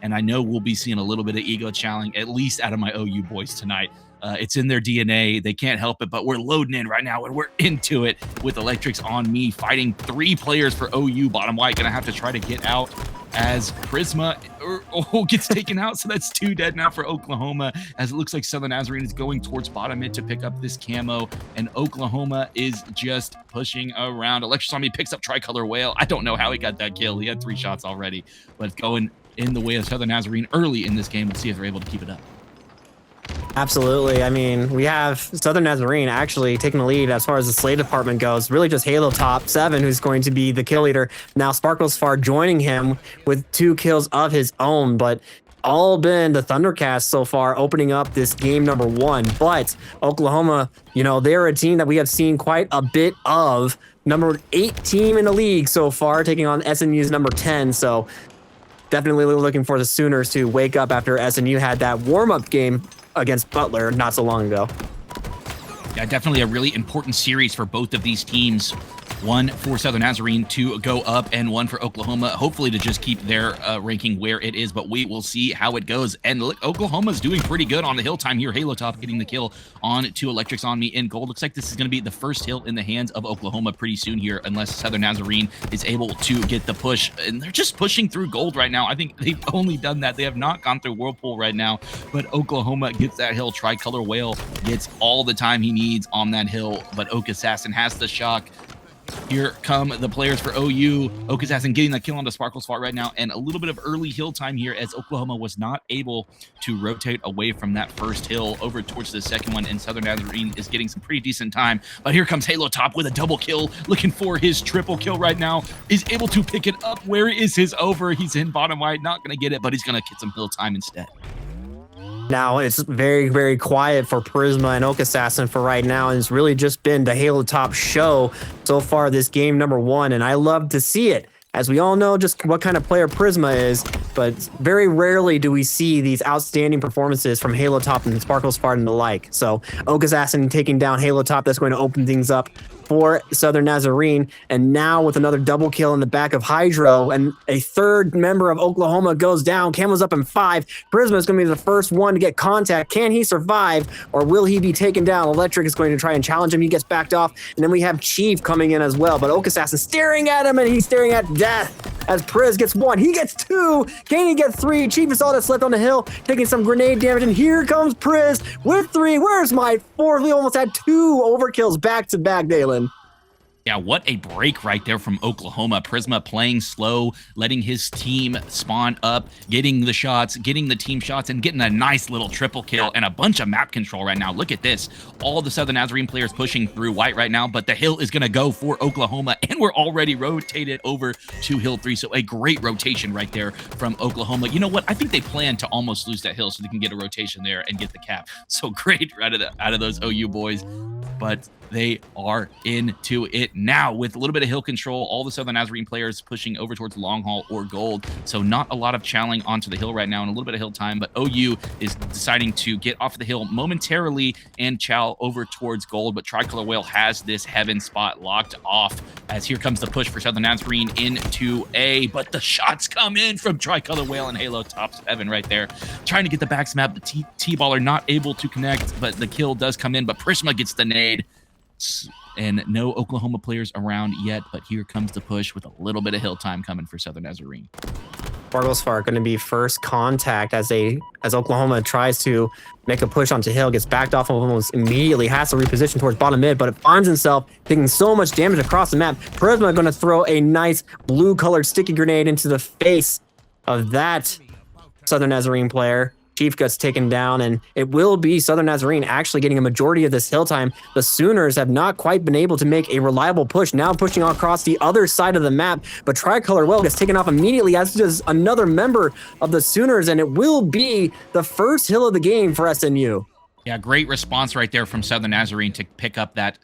and I know we'll be seeing a little bit of ego challenge, at least out of my OU boys tonight. It's in their DNA. They can't help it, but we're loading in right now, and we're into it with Electrics on me, fighting 3 players for OU. Bottom white going to have to try to get out as Prisma gets taken out. So that's 2 dead now for Oklahoma, as it looks like Southern Nazarene is going towards bottom mid to pick up this camo, and Oklahoma is just pushing around. Electrics on me picks up Tricolor Whale. I don't know how he got that kill. He had 3 shots already, but going in the way of Southern Nazarene early in this game. We'll see if they're able to keep it up. Absolutely. I mean, we have Southern Nazarene actually taking the lead as far as the slate department goes. Really just Halo top 7 who's going to be the kill leader. Now Sparkles Far joining him with 2 kills of his own, but all been the Thundercats so far opening up this game number 1. But Oklahoma, you know, they're a team that we have seen quite a bit of. Number 8 team in the league so far, taking on SNU's number 10. So definitely looking for the Sooners to wake up after SNU had that warm-up game against Butler not so long ago. Yeah, definitely a really important series for both of these teams. One for Southern Nazarene to go up, and one for Oklahoma, hopefully to just keep their ranking where it is, but we will see how it goes. And look, Oklahoma's doing pretty good on the hill time here. Halo Top getting the kill on to Electrics on me in gold. Looks like this is going to be the first hill in the hands of Oklahoma pretty soon here, unless Southern Nazarene is able to get the push. And they're just pushing through gold right now. I think they've only done that. They have not gone through Whirlpool right now, but Oklahoma gets that hill. Tricolor Whale gets all the time he needs on that hill, but Oak Assassin has the shock. Here come the players for OU. Oak Assassin getting the kill onto Sparkle's Fart right now, and a little bit of early hill time here as Oklahoma was not able to rotate away from that first hill over towards the second one, and Southern Nazarene is getting some pretty decent time. But here comes Halo Top with a double kill, looking for his triple kill right now. Is able to pick it up. Where is his over? He's in bottom right, not going to get it, but he's going to get some hill time instead. Now it's very, very quiet for Prisma and Oak Assassin for right now, and it's really just been the Halo Top show so far this game number 1, and I love to see it. As we all know just what kind of player Prisma is, but very rarely do we see these outstanding performances from Halo Top and Sparkles Fart and the like. So Oak Assassin taking down Halo Top, that's going to open things up for Southern Nazarene, and now with another double kill in the back of Hydro, and a 3rd member of Oklahoma goes down. Camo's up in 5. Prisma is going to be the first one to get contact. Can he survive, or will he be taken down? Electric is going to try and challenge him. He gets backed off, and then we have Chief coming in as well, but Oak Assassin staring at him, and he's staring at death as Priz gets 1. He gets 2. Can he get 3? Chief is all that's left on the hill, taking some grenade damage, and here comes Priz with 3. Where's my 4th? We almost had 2 overkills back to back, Dalyn. Yeah, what a break right there from Oklahoma. Prisma playing slow, letting his team spawn up, getting the shots, getting the team shots, and getting a nice little triple kill and a bunch of map control right now. Look at this. All the Southern Nazarene players pushing through white right now, but the hill is going to go for Oklahoma, and we're already rotated over to hill 3. So a great rotation right there from Oklahoma. You know what? I think they plan to almost lose that hill so they can get a rotation there and get the cap. So great out of those OU boys. But they are into it now with a little bit of hill control. All the Southern Nazarene players pushing over towards long haul or gold. So not a lot of challenging onto the hill right now and a little bit of hill time, but OU is deciding to get off the hill momentarily and chow over towards gold. But Tricolor Whale has this heaven spot locked off as here comes the push for Southern Nazarene into A, but the shots come in from Tricolor Whale and Halo Top 7 right there. Trying to get the back snap, the T-baller not able to connect, but the kill does come in, but Prisma gets the nade. And no Oklahoma players around yet, but here comes the push with a little bit of hill time coming for Southern Nazarene. Sparkles Fart going to be first contact as Oklahoma tries to make a push onto hill, gets backed off almost immediately, has to reposition towards bottom mid, but it finds himself taking so much damage across the map. Prisma going to throw a nice blue-colored sticky grenade into the face of that Southern Nazarene player. Chief gets taken down, and it will be Southern Nazarene actually getting a majority of this hill time. The Sooners have not quite been able to make a reliable push, now pushing across the other side of the map, but Tricolor Well gets taken off immediately, as does another member of the Sooners, and it will be the first hill of the game for SNU. Yeah, great response right there from Southern Nazarene to pick up that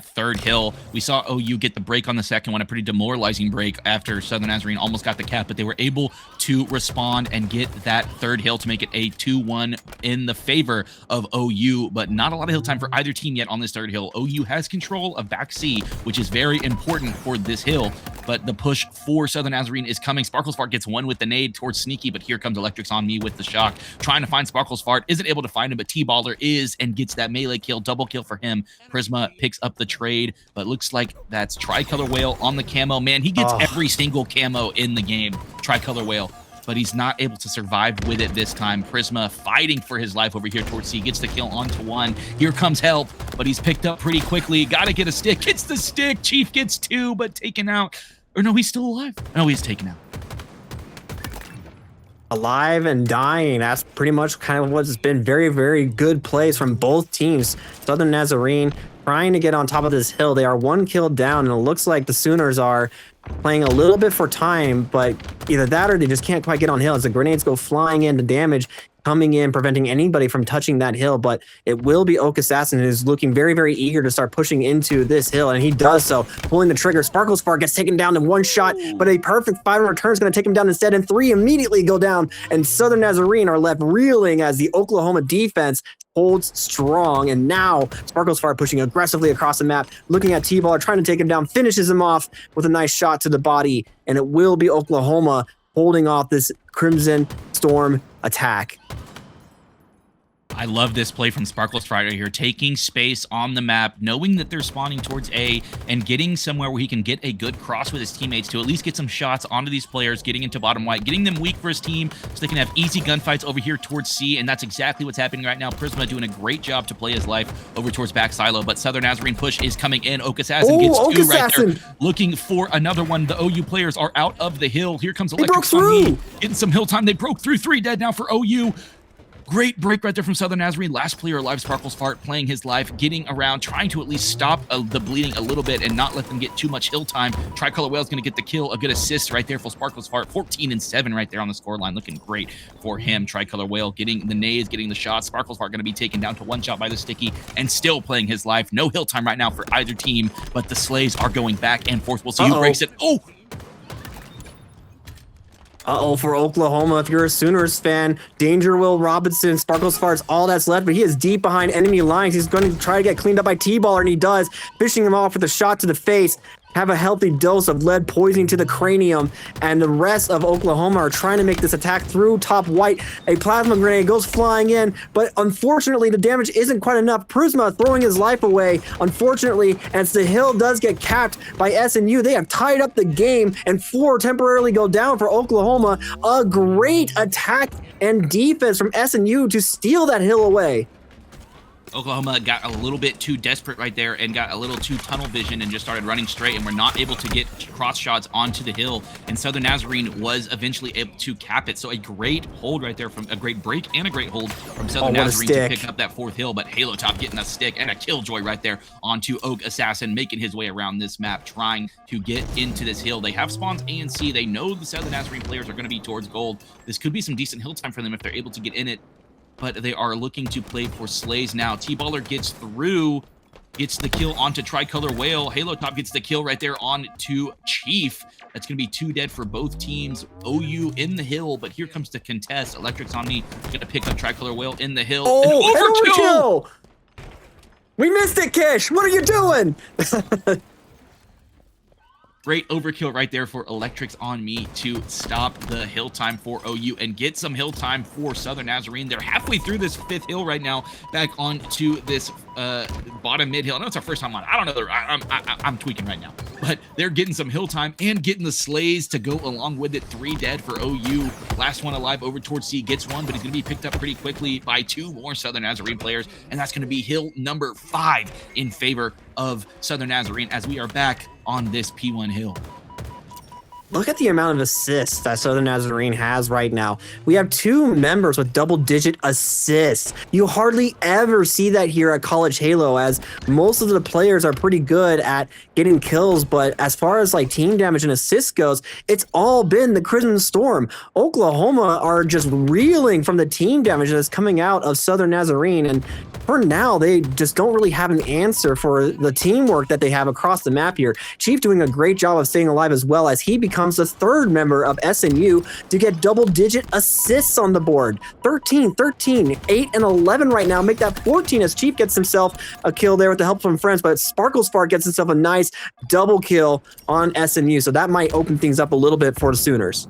third hill. We saw OU get the break on the second one, a pretty demoralizing break after Southern Nazarene almost got the cap, but they were able to respond and get that third hill to make it a 2-1 in the favor of OU, but not a lot of hill time for either team yet on this third hill. OU has control of back C, which is very important for this hill, but the push for Southern Nazarene is coming. Sparkles Fart gets one with the nade towards Sneaky, but here comes Electrics on me with the shock, trying to find Sparkles Fart, isn't able to find him, but T-Baller is and gets that melee kill, double kill for him. Prisma picks up the trade, but looks like that's Tricolor Whale on the camo. Man, he gets every single camo in the game, Tricolor Whale, but he's not able to survive with it this time. Prisma fighting for his life over here towards C, gets the kill onto one. Here comes help, but he's picked up pretty quickly. Gotta get a stick, gets the stick. Chief gets two, but taken out. Or no, he's still alive. No, he's taken out. Alive and dying. That's pretty much kind of what's been very, very good plays from both teams. Southern Nazarene trying to get on top of this hill. They are one kill down, and it looks like the Sooners are playing a little bit for time, but either that or they just can't quite get on hill as the grenades go flying in, the damage coming in, preventing anybody from touching that hill. But it will be Oak Assassin who's looking very, very eager to start pushing into this hill, and he does so, pulling the trigger. Sparkles Fart gets taken down in one shot, but a perfect 5 return is going to take him down instead, and 3 immediately go down, and Southern Nazarene are left reeling as the Oklahoma defense holds strong. And now Sparkles Fart pushing aggressively across the map, looking at T-Baller, trying to take him down, finishes him off with a nice shot to the body, and it will be Oklahoma holding off this Crimson Storm attack. I love this play from Sparkles Fart right here, taking space on the map, knowing that they're spawning towards A, and getting somewhere where he can get a good cross with his teammates to at least get some shots onto these players, getting into bottom white, getting them weak for his team so they can have easy gunfights over here towards C, and that's exactly what's happening right now. Prisma doing a great job to play his life over towards back silo, but Southern Nazarene push is coming in. Oak Assassin gets two right there, looking for another one. The OU players are out of the hill. Here comes Electric on me, getting some hill time. They broke through. 3 dead now for OU. Great break right there from Southern Nazarene. Last player alive, Sparkles Fart, playing his life, getting around, trying to at least stop the bleeding a little bit and not let them get too much hill time. Tricolor Whale's going to get the kill. A good assist right there for Sparkles Fart. 14-7 right there on the scoreline. Looking great for him. Tricolor Whale getting the nades, getting the shots. Sparkles Fart going to be taken down to one shot by the Sticky and still playing his life. No hill time right now for either team, but the Slays are going back and forth. We'll see who breaks it. For Oklahoma, if you're a Sooners fan, Danger Will Robinson, Sparkles Fart's all that's left, but he is deep behind enemy lines. He's going to try to get cleaned up by T-Baller, and he does, fishing him off with a shot to the face. Have a healthy dose of lead poisoning to the cranium, and the rest of Oklahoma are trying to make this attack through top white. A plasma grenade goes flying in, but unfortunately the damage isn't quite enough. Prisma throwing his life away, unfortunately, as the hill does get capped by SNU. They have tied up the game, and 4 temporarily go down for Oklahoma. A great attack and defense from SNU to steal that hill away. Oklahoma got a little bit too desperate right there and got a little too tunnel vision and just started running straight, and were not able to get cross shots onto the hill, and Southern Nazarene was eventually able to cap it. So a great hold right there, from a great break and a great hold from Southern Nazarene to pick up that 4th hill, but Halo Top getting a stick and a killjoy right there onto Oak Assassin, making his way around this map, trying to get into this hill. They have spawns A and C. They know the Southern Nazarene players are going to be towards gold. This could be some decent hill time for them if they're able to get in it, but they are looking to play for Slays now. T-Baller gets through, gets the kill onto Tricolor Whale. Halo Top gets the kill right there on to Chief. That's going to be 2 dead for both teams. OU in the hill, but here comes the contest. Electric's on me, going to pick up Tricolor Whale in the hill. Overkill! We missed it, Kish! What are you doing? Great overkill right there for Electrics on me to stop the hill time for OU and get some hill time for Southern Nazarene. They're halfway through this 5th hill right now, back onto this bottom mid hill. I know it's our first time on. I don't know. I'm tweaking right now, but they're getting some hill time and getting the Slays to go along with it. 3 dead for OU. Last one alive over towards C gets one, but he's going to be picked up pretty quickly by 2 more Southern Nazarene players, and that's going to be hill number 5 in favor of Southern Nazarene as we are back on this P1 hill. Look at the amount of assists that Southern Nazarene has right now. We have 2 members with double-digit assists. You hardly ever see that here at College Halo, as most of the players are pretty good at getting kills, but as far as like team damage and assists goes, it's all been the Crimson Storm. Oklahoma are just reeling from the team damage that's coming out of Southern Nazarene, and for now, they just don't really have an answer for the teamwork that they have across the map here. Chief doing a great job of staying alive as well, as he becomes the third member of SNU to get double-digit assists on the board. 13, 8, and 11 right now. Make that 14 as Chief gets himself a kill there with the help from friends, but Sparklespark gets himself a nice double kill on SNU, so that might open things up a little bit for the Sooners.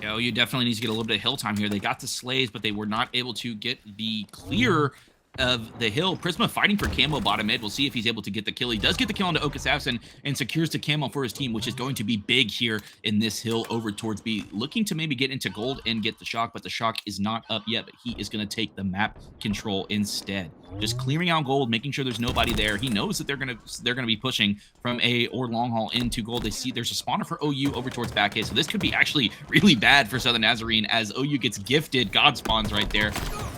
You definitely need to get a little bit of hill time here. They got the slays, but they were not able to get the clear of the hill. Prisma fighting for camo bottom mid. We'll see if he's able to get the kill. He does get the kill onto Oak Assassin and secures the camo for his team, which is going to be big here in this hill over towards B. Looking to maybe get into gold and get the shock, but the shock is not up yet, but he is going to take the map control instead. Just clearing out gold, making sure there's nobody there. He knows that they're gonna be pushing from A or long haul into gold. They see there's a spawner for OU over towards back A, so this could be actually really bad for Southern Nazarene as OU gets gifted God spawns right there.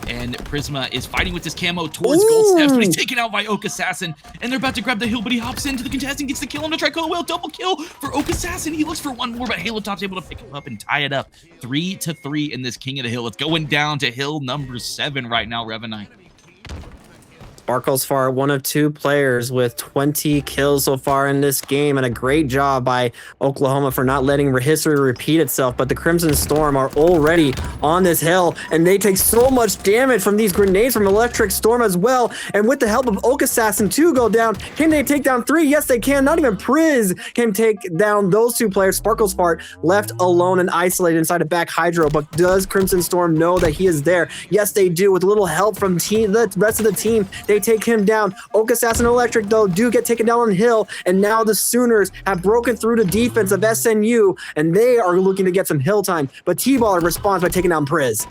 And Prisma is fighting with this camo towards gold steps, but he's taken out by Oak Assassin, and they're about to grab the hill, but he hops into the contest and gets the kill on the Tricolor Whale. Double kill for Oak Assassin. He looks for one more, but Halo Top's able to pick him up and tie it up 3-3 in this King of the Hill. It's going down to hill number 7 right now, Revanite. Sparklespark, one of 2 players with 20 kills so far in this game, and a great job by Oklahoma for not letting history repeat itself. But the Crimson Storm are already on this hill, and they take so much damage from these grenades from Electric Storm as well. And with the help of Oak Assassin 2 go down, can they take down 3? Yes, they can. Not even Priz can take down those 2 players. Sparklespark left alone and isolated inside a back Hydro, but does Crimson Storm know that he is there? Yes, they do. With a little help from the rest of the team, they take him down. Oak Assassin and Electric, though, do get taken down on the hill, and now the Sooners have broken through the defense of SNU, and they are looking to get some hill time, but T-Baller responds by taking down Priz.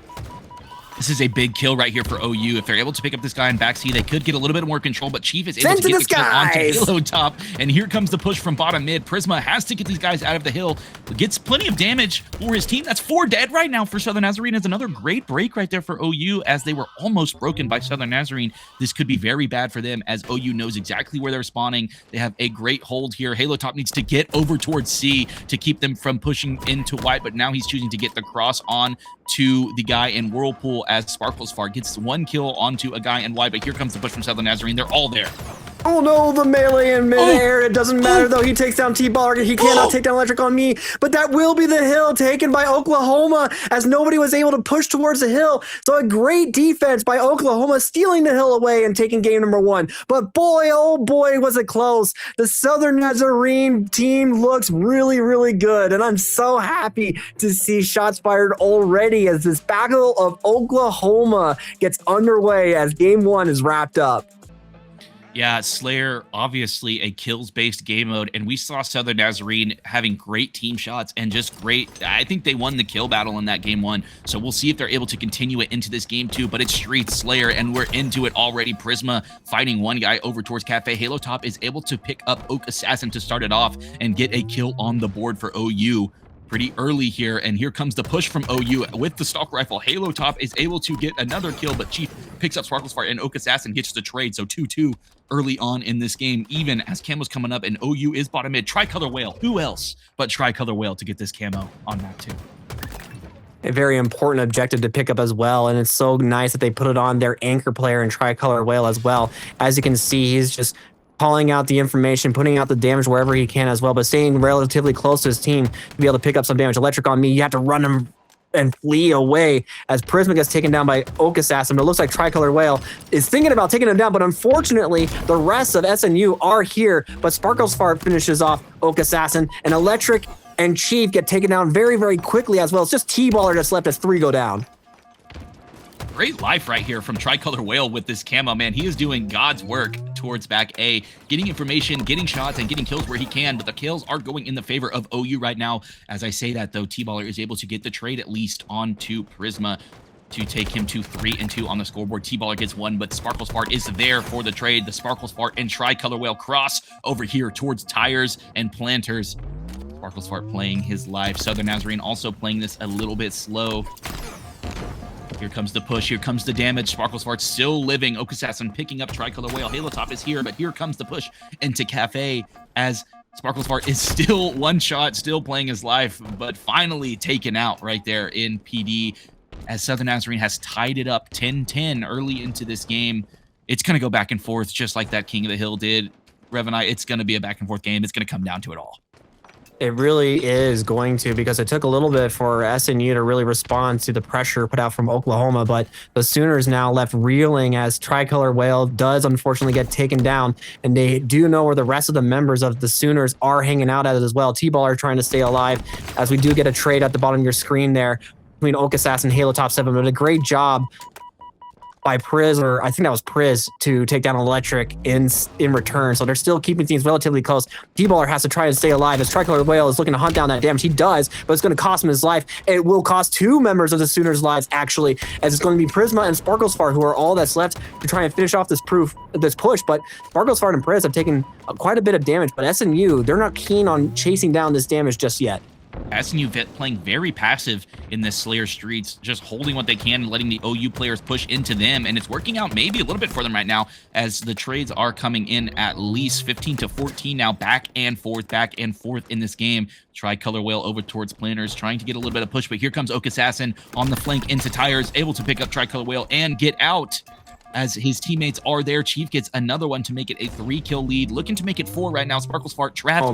This is a big kill right here for OU. If they're able to pick up this guy in backseat, they could get a little bit more control, but Chief is able to get the kill onto Halo Top, and here comes the push from bottom mid. Prisma has to get these guys out of the hill. Gets plenty of damage for his team. That's 4 dead right now for Southern Nazarene. It's another great break right there for OU, as they were almost broken by Southern Nazarene. This could be very bad for them, as OU knows exactly where they're spawning. They have a great hold here. Halo Top needs to get over towards C to keep them from pushing into white, but now he's choosing to get the cross on to the guy in Whirlpool, as Sparklespark gets 1 kill onto a guy in white, but here comes the push from Southern Nazarene. They're all there. Oh no, the melee in midair. It doesn't matter though. He takes down T-Baller. He cannot take down Electric on me, but that will be the hill taken by Oklahoma, as nobody was able to push towards the hill. So a great defense by Oklahoma, stealing the hill away and taking game number 1. But boy, oh boy, was it close. The Southern Nazarene team looks really, really good, and I'm so happy to see shots fired already as this Battle of Oklahoma gets underway as game 1 is wrapped up. Yeah, Slayer, obviously a kills-based game mode, and we saw Southern Nazarene having great team shots and just great. I think they won the kill battle in that game 1, so we'll see if they're able to continue it into this game 2, but it's Street Slayer, and we're into it already. Prisma fighting one guy over towards Cafe. Halo Top is able to pick up Oak Assassin to start it off and get a kill on the board for OU. Pretty early here, and here comes the push from OU with the Stalk Rifle. Halo Top is able to get another kill, but Chief picks up Sparklespark, and Oak Assassin gets the trade, so 2-2 early on in this game, even as Camo's coming up, and OU is bottom mid. Tricolor Whale, who else but Tricolor Whale to get this camo on map 2? A very important objective to pick up as well, and it's so nice that they put it on their anchor player in Tricolor Whale as well. As you can see, he's just calling out the information, putting out the damage wherever he can as well, but staying relatively close to his team to be able to pick up some damage. Electric on me, you have to run him and flee away as Prisma gets taken down by Oak Assassin, but it looks like Tricolor Whale is thinking about taking him down, but unfortunately, the rest of SNU are here, but Sparklespark finishes off Oak Assassin, and Electric and Chief get taken down very, very quickly as well. It's just T-Baller that's left as 3 go down. Great life right here from Tricolor Whale with this camo, man. He is doing God's work towards back A, getting information, getting shots, and getting kills where he can, but the kills are going in the favor of OU right now. As I say that, though, T-Baller is able to get the trade at least onto Prisma to take him to 3-2 on the scoreboard. T-Baller gets 1, but Sparklespark is there for the trade. The Sparklespark and Tricolor Whale cross over here towards Tires and Planters. Sparklespark playing his life. Southern Nazarene also playing this a little bit slow. Here comes the push. Here comes the damage. Sparklespark still living. Oak Assassin picking up Tricolor Whale. Halo Top is here, but here comes the push into Cafe as Sparklespark is still one shot, still playing his life, but finally taken out right there in PD as Southern Nazarene has tied it up 10-10 early into this game. it's going to go back and forth just like that King of the Hill did. Revanite, it's going to be a back and forth game. It's going to come down to it all. It really is going to, because it took a little bit for SNU to really respond to the pressure put out from Oklahoma, but the Sooners now left reeling as Tricolor Whale does unfortunately get taken down, and they do know where the rest of the members of the Sooners are hanging out at it as well. T-Baller trying to stay alive, as we do get a trade at the bottom of your screen there between Oak Assassin and Halo Top 7, but a great job by Priz, or I think that was Priz, to take down Electric in return. So they're still keeping things relatively close. T-Baller has to try to stay alive as Tricolor Whale is looking to hunt down that damage. He does, but it's going to cost him his life. It will cost 2 members of the Sooners' lives, actually, as it's going to be Prisma and Sparklesfart, who are all that's left to try and finish off this push. But Sparklesfart and Priz have taken quite a bit of damage, but SNU, they're not keen on chasing down this damage just yet. SNU playing very passive in this Slayer Streets, just holding what they can and letting the OU players push into them, and it's working out maybe a little bit for them right now as the trades are coming in at least 15 to 14 now, back and forth in this game. Tricolor Whale over towards Planners, trying to get a little bit of push, but here comes Oak Assassin on the flank into Tires, able to pick up Tricolor Whale and get out as his teammates are there. Chief gets another one to make it a 3-kill lead, looking to make it 4 right now. Sparklesfart trapped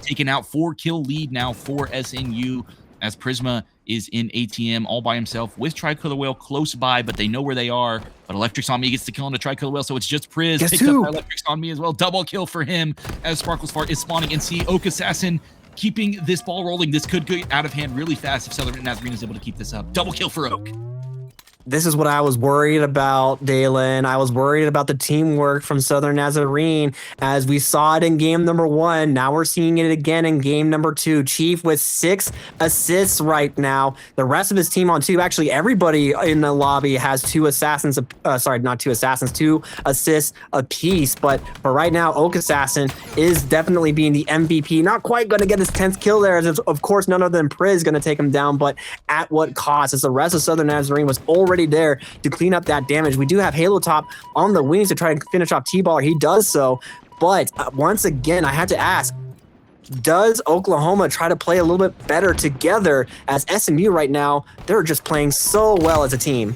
taking out 4-kill lead now for SNU as Prisma is in ATM all by himself with Tricolor Whale close by, but they know where they are. But Electrics on Me gets the kill on the Tricolor Whale, so it's just Priz picked up by Electrics on Me as well. Double kill for him as Sparklesfart is spawning in C. Oak Assassin keeping this ball rolling. This could get out of hand really fast if Southern Nazarene is able to keep this up. Double kill for Oak. This is what I was worried about, Dalyn. I was worried about the teamwork from Southern Nazarene, as we saw it in game number 1. Now we're seeing it again in game number 2. Chief with 6 assists right now. The rest of his team on 2. Actually, everybody in the lobby has 2 assassins. Sorry, not 2 assassins, 2 assists apiece. But for right now, Oak Assassin is definitely being the MVP. Not quite going to get his 10th kill there, as of course none other than Priz going to take him down. But at what cost? As the rest of Southern Nazarene was already there to clean up that damage. We do have Halo Top on the wings to try and finish off T-Baller. He does so, but once again, I had to ask, does Oklahoma try to play a little bit better together, as SNU right now, they're just playing so well as a team?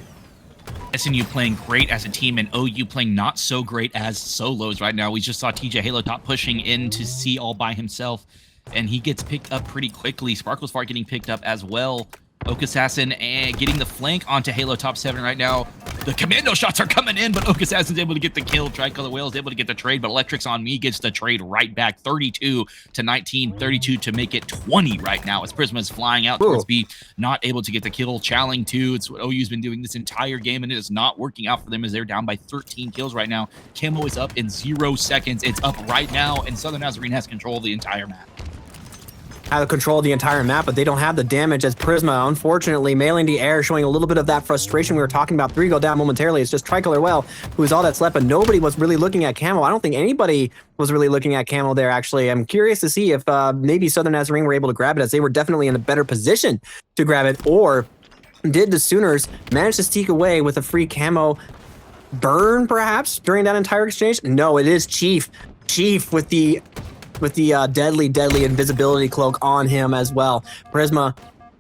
SNU playing great as a team and OU playing not so great as solos right now. We just saw TJ Halo Top pushing in to C all by himself, and he gets picked up pretty quickly. Sparklesfart getting picked up as well. Oak Assassin and getting the flank onto Halo Top 7 right now. The commando shots are coming in, but Oak Assassin's able to get the kill. Tricolor Whale is able to get the trade, but Electrics on Me gets the trade right back. 32 to 19, 32 to make it 20 right now as Prisma is flying out towards B, not able to get the kill. Challenge 2, it's what OU's been doing this entire game, and it is not working out for them as they're down by 13 kills right now. Camo is up in 0 seconds. It's up right now, and Southern Nazarene has control of the entire map. Have control of the entire map, but they don't have the damage as Prisma, unfortunately, mailing the air, showing a little bit of that frustration we were talking about. 3 go down momentarily. It's just Tricolor Whale, who's all that's left, but nobody was really looking at Camo. I don't think anybody was really looking at Camo there, actually. I'm curious to see if maybe Southern Nazarene were able to grab it, as they were definitely in a better position to grab it, or did the Sooners manage to sneak away with a free Camo burn, perhaps, during that entire exchange? No, it is Chief. Chief with the deadly invisibility cloak on him as well. Prisma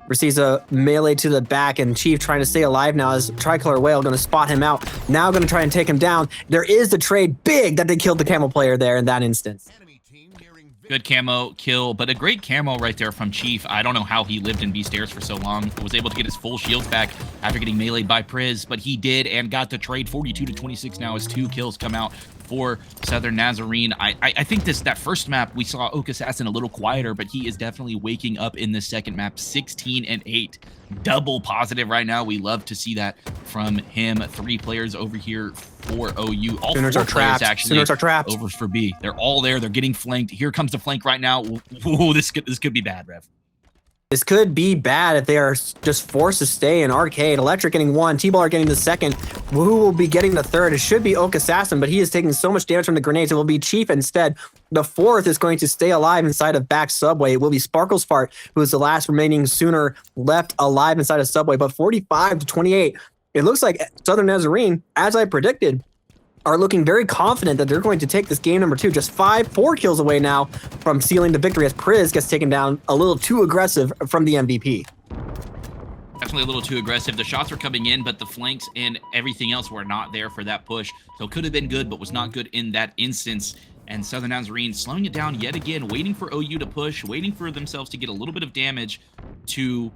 receives a melee to the back, and Chief trying to stay alive now as Tricolor Whale going to spot him out. Now going to try and take him down. There is the trade. Big that they killed the Camo player there in that instance. Good camo kill, but a great camo right there from Chief. I don't know how he lived in B stairs for so long. Was able to get his full shields back after getting meleeed by Priz, but he did and got the trade. 42 to 26 now as 2 kills come out for Southern Nazarene. I think that first map we saw Oak Assassin a little quieter, but he is definitely waking up in the second map. 16 and 8, double positive right now. We love to see that from him. 3 players over here for OU. All Sooners 4 are players trapped. actually Sooners are trapped. over for B. They're all there. They're getting flanked. Here comes the flank right now. Ooh, this could be bad, Rev. This could be bad if they are just forced to stay in Arcade. Electric getting 1, T-Baller getting the 2nd. Who will be getting the 3rd? It should be Oak Assassin, but he is taking so much damage from the grenades. It will be Chief instead. The 4th is going to stay alive inside of back Subway. It will be Sparklesfart, who is the last remaining Sooner left alive inside of Subway. But 45 to 28, it looks like Southern Nazarene, as I predicted, are looking very confident that they're going to take this game number 2. Just 4 kills away now from sealing the victory as Priz gets taken down a little too aggressive from the MVP. Definitely a little too aggressive. The shots were coming in, but the flanks and everything else were not there for that push. So it could have been good, but was not good in that instance. And Southern Nazarene slowing it down yet again, waiting for OU to push, waiting for themselves to get a little bit of damage to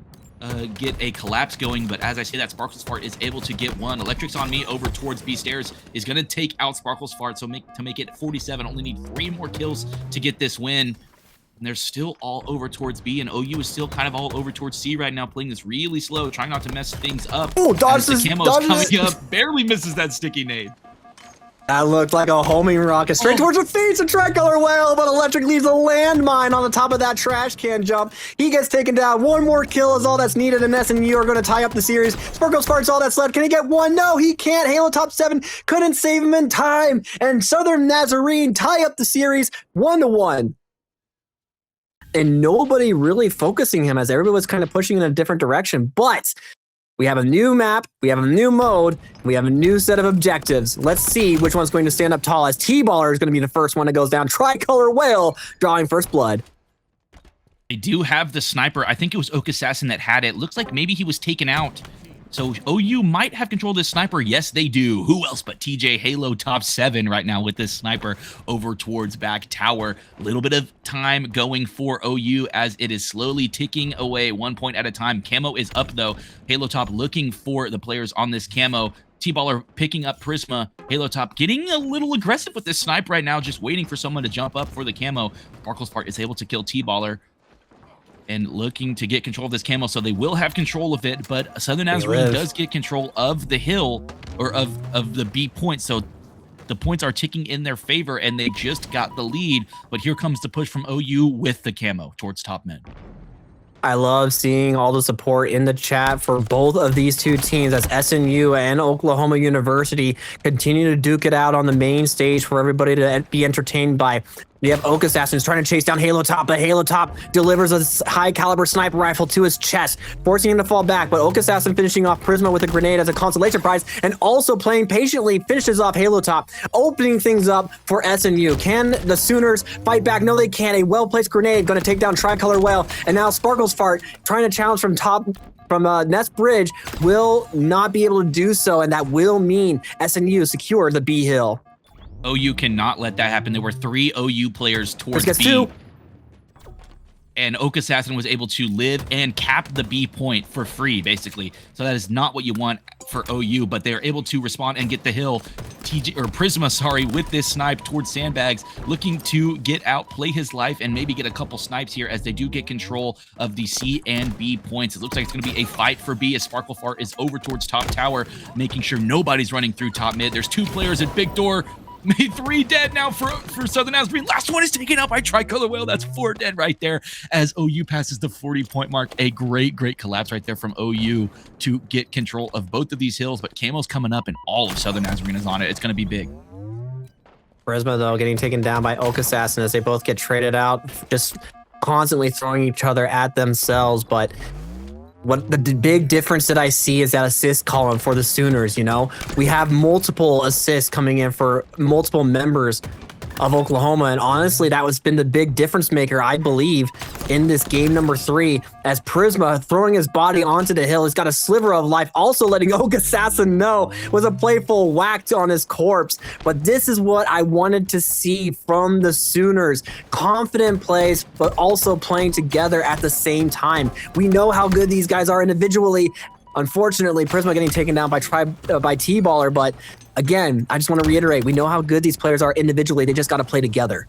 get a collapse going. But as I say that, Sparkles Fart is able to get one. Electric's on me over towards B Stairs is going to take out Sparkles Fart. So to make it 47, only need 3 more kills to get this win. And they're still all over towards B, and OU is still kind of all over towards C right now, playing this really slow, trying not to mess things up. Oh, dodges! The camo's coming up, barely misses that sticky nade. That looked like a homing rocket straight towards the face of Tricolor Whale, but Electric leaves a landmine on the top of that trash can jump. He gets taken down. 1 more kill is all that's needed, and SNU are going to tie up the series. Sparkles Fart's all that's left. Can he get 1? No, he can't. Halo top 7 couldn't save him in time, and Southern Nazarene tie up the series 1-1. And nobody really focusing him as everybody was kind of pushing in a different direction. But we have a new map, we have a new mode, we have a new set of objectives. Let's see which one's going to stand up tall, as T-Baller is going to be the first one that goes down. Tricolor Whale drawing first blood. They do have the sniper. I think it was Oak Assassin that had it. Looks like maybe he was taken out. So OU might have control of this sniper. Yes, they do. Who else but TJ Halo top 7 right now with this sniper over towards back tower. A little bit of time going for OU as it is slowly ticking away 1 point at a time. Camo is up though. Halo top looking for the players on this camo. T-Baller picking up Prisma. Halo top getting a little aggressive with this snipe right now, just waiting for someone to jump up for the camo. Sparkles Fart is able to kill T-Baller and looking to get control of this camo, so they will have control of it, but Southern Nazarene does get control of the hill, or of the B point, so the points are ticking in their favor, and they just got the lead, but here comes the push from OU with the camo towards top mid. I love seeing all the support in the chat for both of these two teams as SNU and Oklahoma University continue to duke it out on the main stage for everybody to be entertained by. We have Oak Assassins trying to chase down Halo Top, but Halo Top delivers a high caliber sniper rifle to his chest, forcing him to fall back. But Oak Assassin finishing off Prisma with a grenade as a consolation prize, and also playing patiently finishes off Halo Top, opening things up for SNU. Can the Sooners fight back? No, they can't. A well-placed grenade going to take down Tricolor Whale, and now Sparkles Fart trying to challenge from Nest Bridge will not be able to do so, and that will mean SNU secure the B hill. OU cannot let that happen. There were 3 OU players towards B. 2. And Oak Assassin was able to live and cap the B point for free, basically. So that is not what you want for OU, but they're able to respond and get the hill. Prisma, sorry, with this snipe towards Sandbags, looking to get out, play his life, and maybe get a couple snipes here as they do get control of the C and B points. It looks like it's going to be a fight for B as Sparkle Fart is over towards top tower, making sure nobody's running through top mid. There's 2 players at big door. Made 3 dead now for Southern Nazarene. Last one is taken out by Tricolor Whale. That's 4 dead right there as OU passes the 40-point mark. A great collapse right there from OU to get control of both of these hills. But Camo's coming up and all of Southern Nazarene is on it. It's going to be big. Prisma, though, getting taken down by Oak Assassin as they both get traded out, just constantly throwing each other at themselves. But what the big difference that I see is that assist column for the Sooners. You know, we have multiple assists coming in for multiple members of Oklahoma, and honestly, that was been the big difference maker, I believe, in this game number 3, as Prisma throwing his body onto the hill. He's got a sliver of life, also letting Oak Assassin know was a playful whack on his corpse. But this is what I wanted to see from the Sooners. Confident plays, but also playing together at the same time. We know how good these guys are individually. Unfortunately, Prisma getting taken down by T-Baller, but again, I just want to reiterate, we know how good these players are individually. They just got to play together.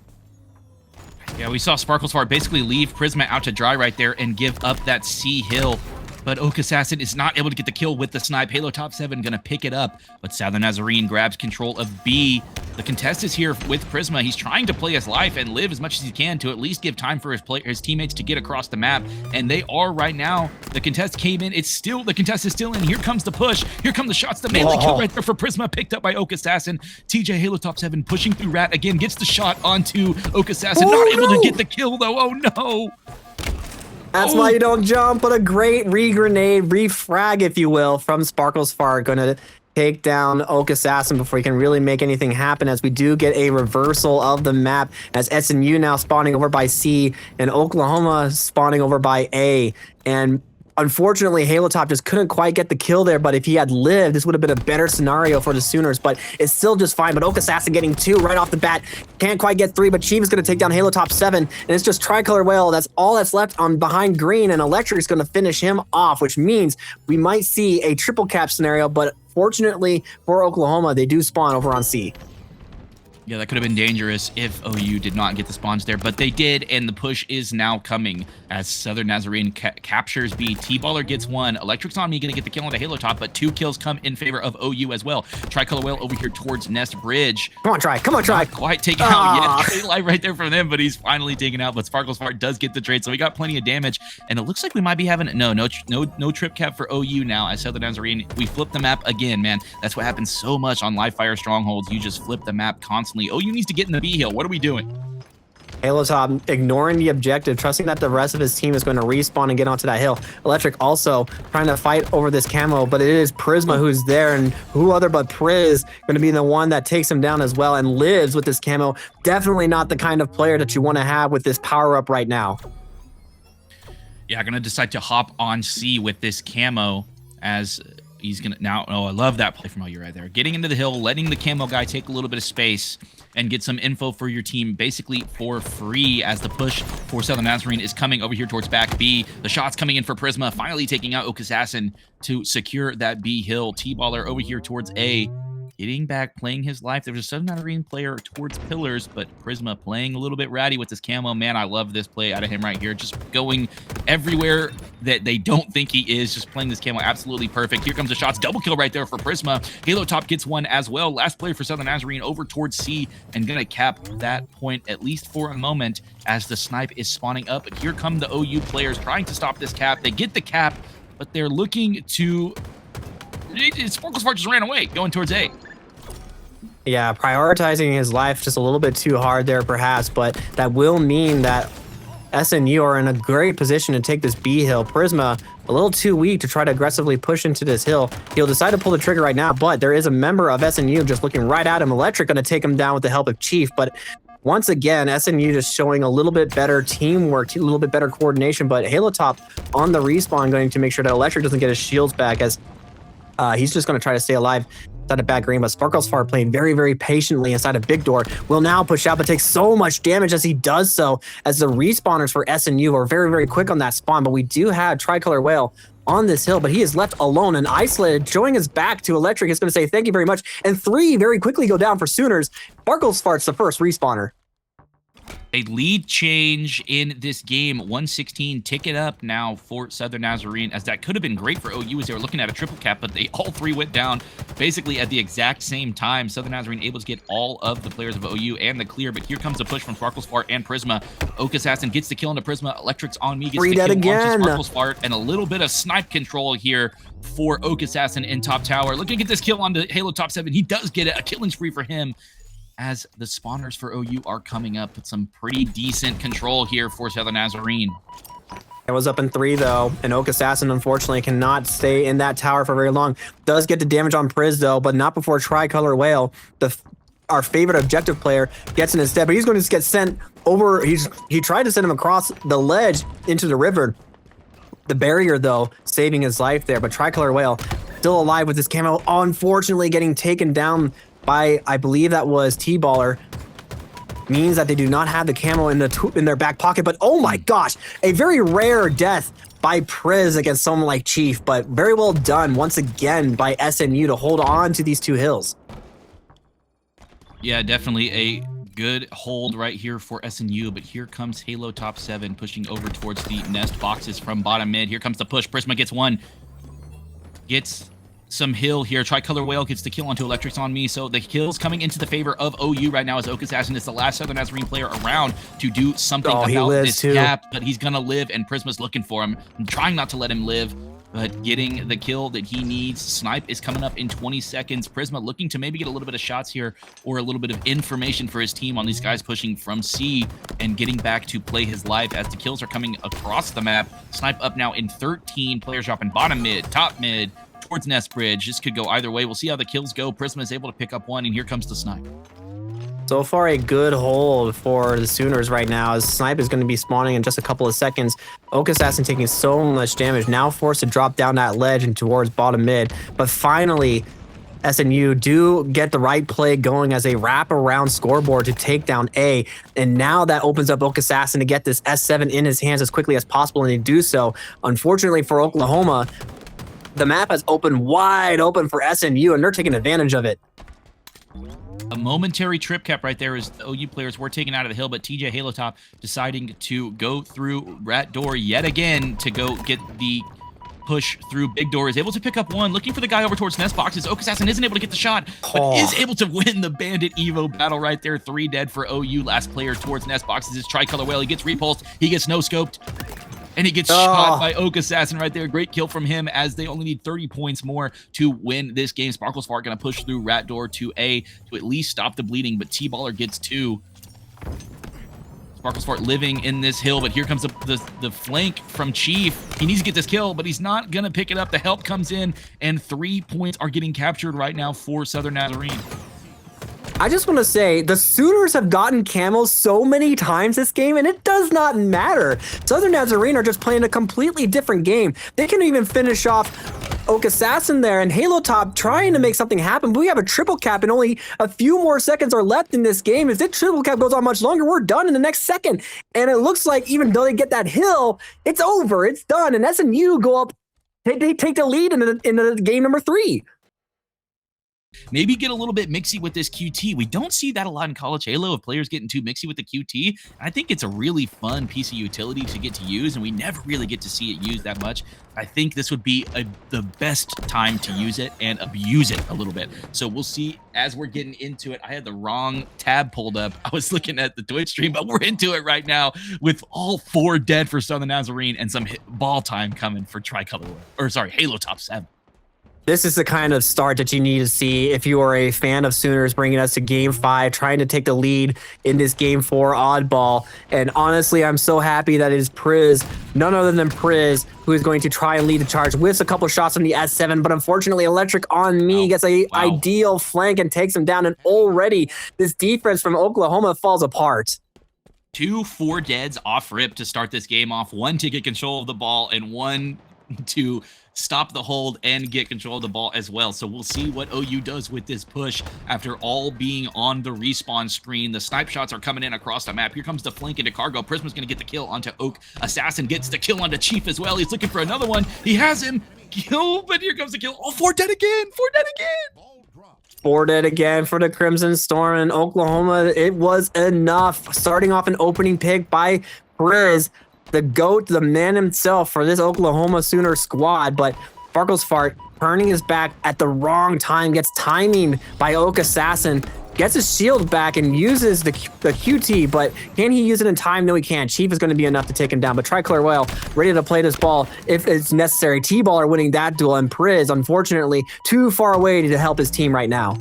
Yeah, we saw Sparkles Fart basically leave Prisma out to dry right there and give up that C hill. But Oak Assassin is not able to get the kill with the snipe. Halo top 7 going to pick it up, but Southern Nazarene grabs control of B. The contest is here with Prisma. He's trying to play his life and live as much as he can to at least give time for his teammates to get across the map, and they are right now. The contest came in. The contest is still in. Here comes the push. Here come the shots. The melee kill right there for Prisma, picked up by Oak Assassin. TJ Halo top 7 pushing through Rat again, gets the shot onto Oak Assassin. Not able to get the kill though. Oh no. That's why you don't jump, but a great re-grenade, re-frag, if you will, from Sparkles Fart. Going to take down Oak Assassin before he can really make anything happen, as we do get a reversal of the map, as SNU now spawning over by C and Oklahoma spawning over by A. And Unfortunately, Halo Top just couldn't quite get the kill there, but if he had lived, this would have been a better scenario for the Sooners, but it's still just fine. But OU Assassin getting 2 right off the bat. Can't quite get 3, but Chief is going to take down Halo Top 7, and it's just Tricolor Whale. That's all that's left on behind green, and Electric is going to finish him off, which means we might see a triple cap scenario, but fortunately for Oklahoma, they do spawn over on C. Yeah, that could have been dangerous if OU did not get the spawns there, but they did, and the push is now coming as Southern Nazarene captures B. T-Baller gets 1. Electric's on me, going to get the kill on the Halo Top, but 2 kills come in favor of OU as well. Tricolor Whale over here towards Nest Bridge. Come on, Try. Come on, Try. Not quite taken out yet. Great life right there from them, but he's finally taken out, but Sparkles Fart does get the trade, so we got plenty of damage, and it looks like we might be having no trip cap for OU now as Southern Nazarene. We flip the map again, man. That's what happens so much on live fire strongholds. You just flip the map constantly. OU needs to get in the B hill. What are we doing? Halo Top ignoring the objective, trusting that the rest of his team is going to respawn and get onto that hill. Electric also trying to fight over this camo, but it is Prisma who's there, and who other but Priz going to be the one that takes him down as well and lives with this camo. Definitely not the kind of player that you want to have with this power up right now. Yeah, going to decide to hop on C with this camo as he's going to now. Oh, I love that play from OU right there. Getting into the hill, letting the camo guy take a little bit of space and get some info for your team basically for free as the push for Southern Nazarene is coming over here towards back B. The shots coming in for Prisma, finally taking out OU Assassin to secure that B hill. T-Baller over here towards A. Getting back, playing his life. There's a Southern Nazarene player towards pillars, but Prisma playing a little bit ratty with this camo. Man, I love this play out of him right here. Just going everywhere that they don't think he is. Just playing this camo absolutely perfect. Here comes the shots. Double kill right there for Prisma. Halo Top gets 1 as well. Last play for Southern Nazarene over towards C and going to cap that point at least for a moment as the snipe is spawning up. But here come the OU players trying to stop this cap. They get the cap, but they're looking to... Sparkles Fart just ran away, going towards A. Yeah, prioritizing his life just a little bit too hard there, perhaps, but that will mean that SNU are in a great position to take this B hill. Prisma, a little too weak to try to aggressively push into this hill. He'll decide to pull the trigger right now, but there is a member of SNU just looking right at him. Electric going to take him down with the help of Chief, but once again, SNU just showing a little bit better teamwork, a little bit better coordination, but Halo Top on the respawn going to make sure that Electric doesn't get his shields back as he's just going to try to stay alive inside of back green, but Sparkles Fart playing very, very patiently inside of big door. Will now push out, but takes so much damage as he does so, as the respawners for SNU are very, very quick on that spawn. But we do have Tricolor Whale on this hill, but he is left alone and isolated, showing his back to Electric. It's going to say thank you very much, and 3 very quickly go down for Sooners. Sparkles Fart's the first respawner. A lead change in this game, 116 ticket up now for Southern Nazarene, as that could have been great for OU as they were looking at a triple cap, but they all 3 went down basically at the exact same time. Southern Nazarene able to get all of the players of OU and the clear, but here comes the push from Sparkles Fart and Prisma. OU Assassin gets the kill into Prisma. Electric's on me, gets the kill onto Sparkles Fart, and a little bit of snipe control here for OU Assassin in top tower. Looking to get this kill onto Halo Top 7. He does get it, a killing spree for him, as the spawners for OU are coming up with some pretty decent control here for Southern Nazarene. It was up in 3 though, and OU Assassin unfortunately cannot stay in that tower for very long. Does get the damage on Priz though, but not before Tricolor Whale, our favorite objective player, gets in instead. But he's going to just get sent over. He tried to send him across the ledge into the river. The barrier though, saving his life there, but Tricolor Whale still alive with his camo, unfortunately getting taken down by, I believe that was T-Baller. Means that they do not have the camo in their back pocket, but oh my gosh, a very rare death by Priz against someone like Chief, but very well done once again by SNU to hold on to these 2 hills. Yeah, definitely a good hold right here for SNU, but here comes Halo Top 7 pushing over towards the nest boxes from bottom mid. Here comes the push. Prisma gets 1. Gets some hill here. Tricolor Whale gets the kill onto Electric's on me, so the kill's coming into the favor of OU right now as OU Assassin is the last Southern Nazarene player around to do something about this gap, but he's gonna live, and Prisma's looking for him. I'm trying not to let him live, but getting the kill that he needs. Snipe is coming up in 20 seconds. Prisma looking to maybe get a little bit of shots here or a little bit of information for his team on these guys pushing from C and getting back to play his life as the kills are coming across the map. Snipe up now in 13. Players dropping bottom mid, top mid, towards Nest Bridge. This could go either way. We'll see how the kills go. Prisma is able to pick up 1, and here comes the snipe. So far, a good hold for the Sooners right now, as Snipe is going to be spawning in just a couple of seconds. Oak Assassin taking so much damage, now forced to drop down that ledge and towards bottom mid. But finally, SNU do get the right play going as they wrap around scoreboard to take down A. And now that opens up Oak Assassin to get this S7 in his hands as quickly as possible, and they do so. Unfortunately for Oklahoma, the map has opened wide open for SNU, and they're taking advantage of it. A momentary trip cap right there as the OU players were taken out of the hill, but TJ Halotop deciding to go through rat door yet again to go get the push through big door, is able to pick up one, looking for the guy over towards nest boxes. Oak Assassin isn't able to get the shot, but is able to win the bandit evo battle right there. 3 dead for OU. Last player towards nest boxes is Tricolor Whale. He gets repulsed, he gets no scoped, and he gets shot by Oak Assassin right there. Great kill from him as they only need 30 points more to win this game. Sparkles Fart going to push through rat door to A to at least stop the bleeding, but T-Baller gets 2. Sparkles Fart living in this hill, but here comes the flank from Chief. He needs to get this kill, but he's not going to pick it up. The help comes in, and 3 points are getting captured right now for Southern Nazarene. I just want to say, the Sooners have gotten camos so many times this game, and it does not matter. Southern Nazarene are just playing a completely different game. They can even finish off Oak Assassin there, and Halo Top trying to make something happen, but we have a triple cap and only a few more seconds are left in this game. If this triple cap goes on much longer, we're done in the next second. And it looks like even though they get that hill, it's over, it's done, and SNU go up, they take the lead in the game number 3. Maybe get a little bit mixy with this QT. We don't see that a lot in College Halo of players getting too mixy with the QT. I think it's a really fun piece of utility to get to use, and we never really get to see it used that much. I think this would be the best time to use it and abuse it a little bit. So we'll see as we're getting into it. I had the wrong tab pulled up. I was looking at the Twitch stream, but we're into it right now with all 4 dead for Southern Nazarene and some ball time coming for Tricolor, or sorry, Halo Top 7. This is the kind of start that you need to see if you are a fan of Sooners bringing us to Game 5, trying to take the lead in this Game 4 oddball. And honestly, I'm so happy that it is Priz, none other than Priz, who is going to try and lead the charge with a couple shots from the S7. But unfortunately, Electric on me gets a ideal flank and takes him down. And already this defense from Oklahoma falls apart. 2 4 deads off rip to start this game off. 1 to get control of the ball and 1 to stop the hold and get control of the ball as well. So we'll see what OU does with this push after all being on the respawn screen. The snipe shots are coming in across the map. Here comes the flank into Cargo. Prisma's going to get the kill onto Oak. Assassin gets the kill onto Chief as well. He's looking for another one. He has him. Kill, but here comes the kill. Oh, 4 dead again. 4 dead again. 4 dead again for the Crimson Storm in Oklahoma. It was enough. Starting off an opening pick by Priz, the GOAT, the man himself for this Oklahoma Sooner squad, but Sparkles Fart turning his back at the wrong time, gets timing by Oak Assassin, gets his shield back and uses the QT, but can he use it in time? No, he can't. Chief is going to be enough to take him down, but Tricolor Whale ready to play this ball if it's necessary. T-Baller winning that duel, and Priz, unfortunately, too far away to help his team right now.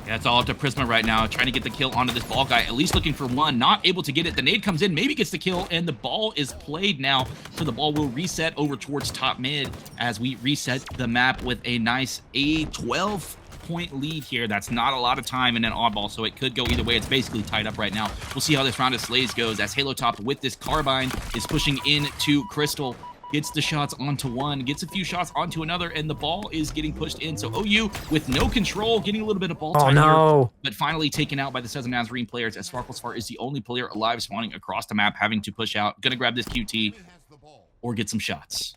Yeah, it's all up to Prisma right now, trying to get the kill onto this ball guy, at least looking for one, not able to get it. The nade comes in, maybe gets the kill, and the ball is played now. So the ball will reset over towards top mid as we reset the map with a nice 12-point lead here. That's not a lot of time in an oddball, so it could go either way. It's basically tied up right now. We'll see how this round of Slays goes as Halo Top with this carbine is pushing into Crystal. Gets the shots onto one, gets a few shots onto another, and the ball is getting pushed in. So OU with no control, getting a little bit of ball time here, but finally taken out by the Southern Nazarene players as Sparkles Fart is the only player alive spawning across the map, having to push out. Gonna grab this QT or get some shots.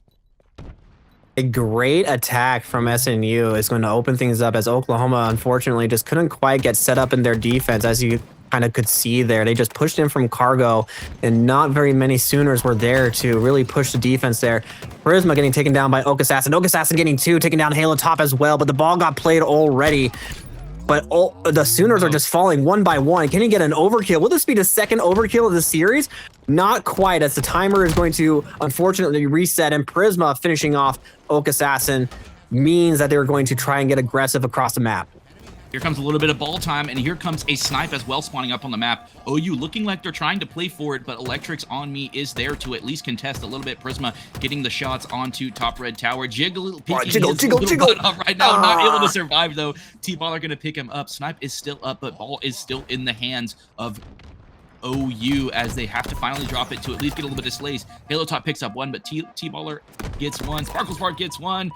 A great attack from SNU is going to open things up as Oklahoma, unfortunately, just couldn't quite get set up in their defense, as you kind of could see there. They just pushed in from Cargo, and not very many Sooners were there to really push the defense there. Prisma getting taken down by Oak Assassin. Oak Assassin getting 2, taking down Halo Top as well, but the ball got played already. But the Sooners are just falling one by one. Can he get an overkill? Will this be the second overkill of the series? Not quite, as the timer is going to unfortunately reset, and Prisma finishing off Oak Assassin means that they're going to try and get aggressive across the map. Here comes a little bit of ball time, and here comes a snipe as well spawning up on the map. OU looking like they're trying to play for it, but Electrics on me is there to at least contest a little bit. Prisma getting the shots onto top red tower. Jiggle up right now, not able to survive though. T-Baller gonna pick him up. Snipe is still up, but ball is still in the hands of OU as they have to finally drop it to at least get a little bit of slays. Halo Top picks up one, but T-Baller gets one. Sparklespark gets one.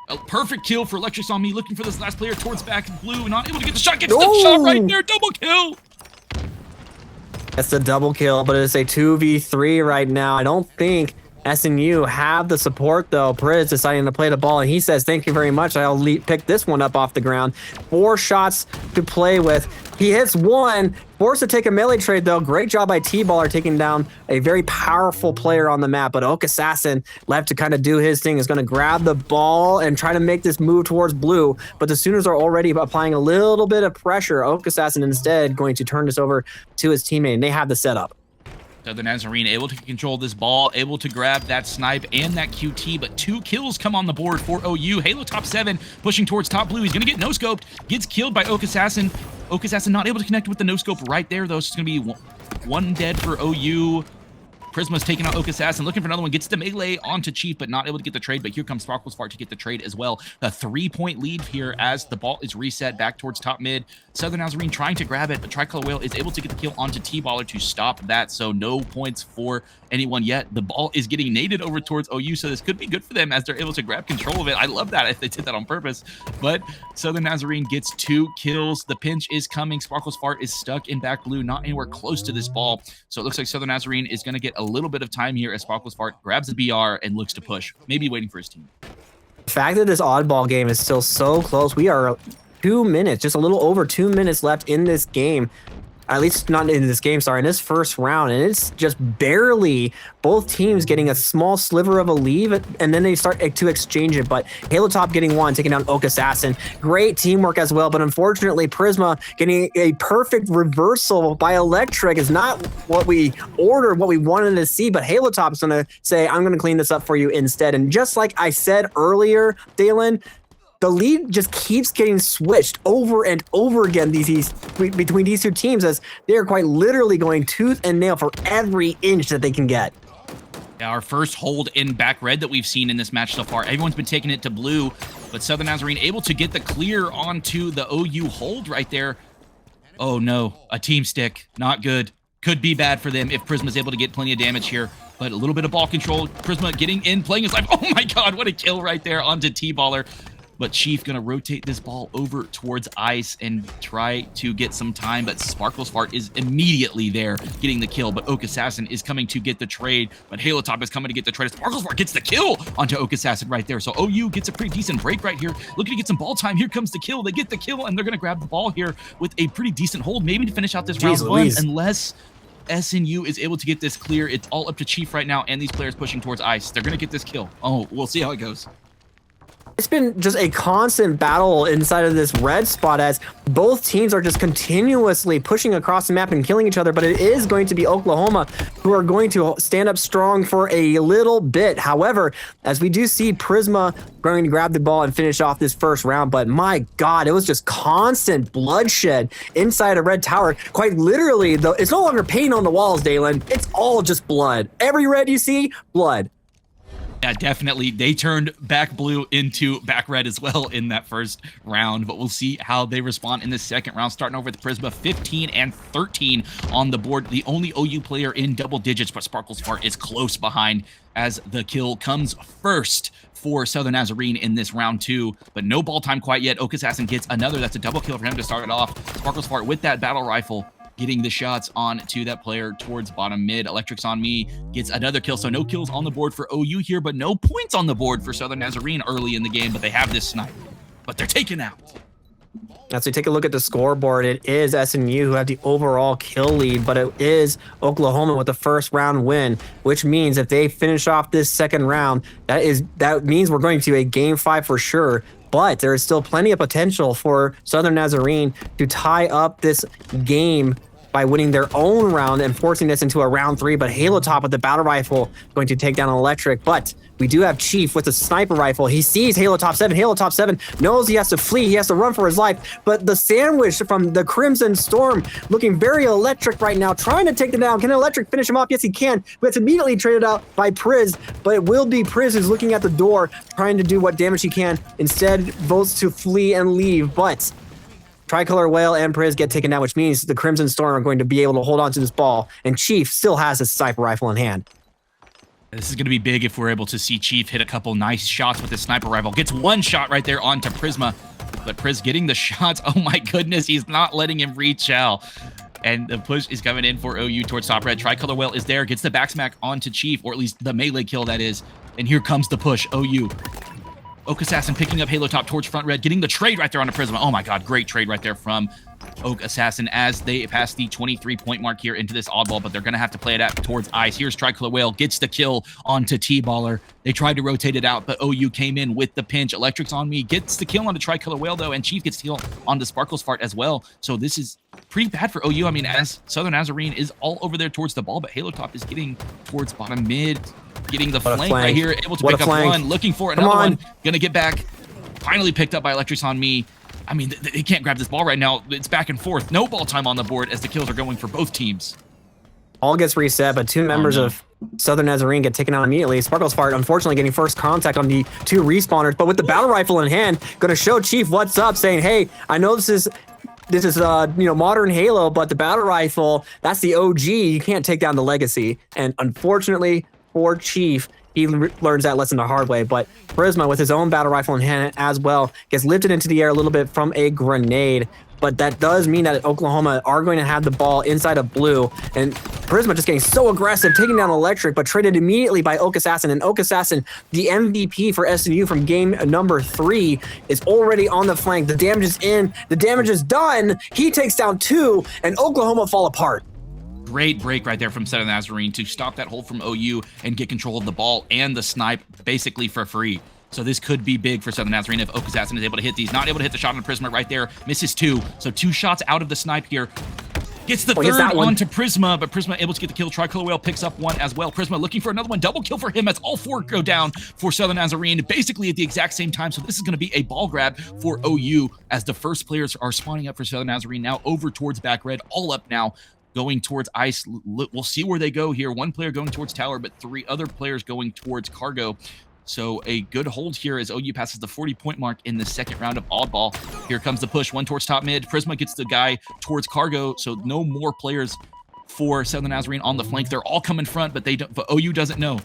A perfect kill for Electrics on me, looking for this last player towards back blue, not able to get the shot, gets the shot right there, double kill! That's a double kill, but it's a 2v3 right now. I don't think SNU have the support though. Priz deciding to play the ball, and he says, thank you very much, I'll pick this one up off the ground. 4 shots to play with. He hits one, forced to take a melee trade though. Great job by T-Baller taking down a very powerful player on the map, but Oak Assassin left to kind of do his thing, is going to grab the ball and try to make this move towards blue, but the Sooners are already applying a little bit of pressure. Oak Assassin instead going to turn this over to his teammate, and they have the setup. The Nazarene able to control this ball, able to grab that snipe and that QT, but 2 kills come on the board for OU. Halo top 7 pushing towards top blue. He's going to get no-scoped, gets killed by Oak Assassin. Oak Assassin not able to connect with the no-scope right there, though, so it's going to be one dead for OU. Prisma's taking out Oak Assassin, looking for another one, gets the melee onto Chief, but not able to get the trade, but here comes Sparklespark to get the trade as well. A 3-point lead here as the ball is reset back towards top mid. Southern Nazarene trying to grab it, but Tricolor Whale is able to get the kill onto T-Baller to stop that, so no points for anyone yet. The ball is getting naded over towards OU, so this could be good for them as they're able to grab control of it. I love that if they did that on purpose, but Southern Nazarene gets 2 kills. The pinch is coming. Sparkle's Fart is stuck in back blue, not anywhere close to this ball, so it looks like Southern Nazarene is going to get a little bit of time here as Sparkle's Fart grabs the BR and looks to push, maybe waiting for his team. The fact that this oddball game is still so close, we are 2 minutes, just a little over 2 minutes left in this game. At least not in this game, sorry, in this first round. And it's just barely both teams getting a small sliver of a lead, and then they start to exchange it. But Halo Top getting one, taking down Oak Assassin. Great teamwork as well, but unfortunately, Prisma getting a perfect reversal by Electric is not what we ordered, what we wanted to see. But Halo Top is going to say, I'm going to clean this up for you instead. And just like I said earlier, Dalyn, the lead just keeps getting switched over and over again between these two teams, as they are quite literally going tooth and nail for every inch that they can get. Our first hold in back red that we've seen in this match so far. Everyone's been taking it to blue, but Southern Nazarene able to get the clear onto the OU hold right there. Oh no, a team stick, not good. Could be bad for them if Prisma's able to get plenty of damage here, but a little bit of ball control. Prisma getting in, playing his life. Oh my God, what a kill right there onto T-Baller. But Chief gonna rotate this ball over towards ice and try to get some time, but Sparkle's Fart is immediately there getting the kill, but Oak Assassin is coming to get the trade, but Halo Top is coming to get the trade. Sparkle's Fart gets the kill onto Oak Assassin right there, so OU gets a pretty decent break right here, looking to get some ball time. Here comes the kill. They get the kill, and they're gonna grab the ball here with a pretty decent hold, maybe to finish out this round one, unless SNU is able to get this clear. It's all up to Chief right now, and these players pushing towards ice. They're gonna get this kill. Oh, we'll see how it goes. It's been just a constant battle inside of this red spot as both teams are just continuously pushing across the map and killing each other, but it is going to be Oklahoma who are going to stand up strong for a little bit. However, as we do see Prisma going to grab the ball and finish off this first round, but my God, it was just constant bloodshed inside a red tower. Quite literally, though, it's no longer paint on the walls, Dalyn. It's all just blood. Every red you see, blood. Yeah, definitely. They turned back blue into back red as well in that first round, but we'll see how they respond in the second round. Starting over with Prisma, 15 and 13 on the board. The only OU player in double digits, but Sparkle's Fart is close behind as the kill comes first for Southern Nazarene in this round 2, but no ball time quite yet. Oak Assassin gets another. That's a double kill for him to start it off. Sparkle's Fart with that battle rifle, getting the shots on to that player towards bottom mid. Electric's on me, gets another kill. So no kills on the board for OU here, but no points on the board for Southern Nazarene early in the game, but they have this snipe. But they're taken out. As we take a look at the scoreboard, it is SNU who have the overall kill lead, but it is Oklahoma with the first round win, which means if they finish off this second round, that means we're going to a game 5 for sure. But there is still plenty of potential for Southern Nazarene to tie up this game by winning their own round and forcing this into a round 3. But Halo Top with the battle rifle going to take down Electric. But we do have Chief with the sniper rifle. He sees Halo Top 7. Halo Top 7 knows he has to flee. He has to run for his life. But the sandwich from the Crimson Storm looking very electric right now, trying to take them down. Can Electric finish him off? Yes, he can. But it's immediately traded out by Priz. But it will be Priz who's looking at the door, trying to do what damage he can. Instead, votes to flee and leave. But Tricolor Whale and Priz get taken down, which means the Crimson Storm are going to be able to hold on to this ball. And Chief still has his sniper rifle in hand. This is going to be big if we're able to see Chief hit a couple nice shots with his sniper rifle. Gets one shot right there onto Prisma, but Priz getting the shots. Oh my goodness, he's not letting him reach out. And the push is coming in for OU towards top red. Tricolor Whale is there, gets the backsmack onto Chief, or at least the melee kill, that is. And here comes the push, OU. Oak Assassin picking up Halo Top towards front red, getting the trade right there onto Prisma. Oh my god, great trade right there from Oak Assassin as they pass the 23-point mark here into this oddball, but they're going to have to play it out towards ice. Here's Tricolor Whale, gets the kill onto T-Baller. They tried to rotate it out, but OU came in with the pinch. Electric's on me, gets the kill onto Tricolor Whale, though, and Chief gets the kill onto Sparkle's Fart as well. So this is pretty bad for OU. I mean, as Southern Nazarene is all over there towards the ball, but Halo Top is getting towards bottom mid, getting the flank right here, able to pick up one, looking for another one, gonna get back. Finally picked up by Electric's on me. I mean, they can't grab this ball right now. It's back and forth. No ball time on the board as the kills are going for both teams. All gets reset, but two members of Southern Nazarene get taken out immediately. Sparkle's Fart, unfortunately, getting first contact on the two respawners, but with the battle rifle in hand, gonna show Chief what's up, saying, hey, I know this is modern Halo, but the battle rifle, that's the OG. You can't take down the legacy. And unfortunately for Chief, he learns that lesson the hard way, but Prisma with his own battle rifle in hand as well gets lifted into the air a little bit from a grenade. But that does mean that Oklahoma are going to have the ball inside of blue, and Prisma just getting so aggressive, taking down Electric, but traded immediately by Oak Assassin. And Oak Assassin, the MVP for SNU from game number 3, is already on the flank. The damage is in, the damage is done. He takes down 2, and Oklahoma fall apart. Great break right there from Southern Nazarene to stop that hold from OU and get control of the ball and the snipe basically for free. So this could be big for Southern Nazarene if Oak Assassin is able to hit these. Not able to hit the shot on Prisma right there. Misses 2. So 2 shots out of the snipe here. Gets the third onto Prisma, but Prisma able to get the kill. Tricolor Whale picks up 1 as well. Prisma looking for another one. Double kill for him as all 4 go down for Southern Nazarene, basically at the exact same time. So this is going to be a ball grab for OU as the first players are spawning up for Southern Nazarene now over towards back red. All up now, going towards ice. We'll see where they go here. 1 player going towards tower, but 3 other players going towards cargo. So a good hold here as OU passes the 40-point mark in the second round of oddball. Here comes the push. 1 towards top mid. Prisma gets the guy towards cargo. So no more players for Southern Nazarene on the flank. They're all coming front, but OU doesn't know.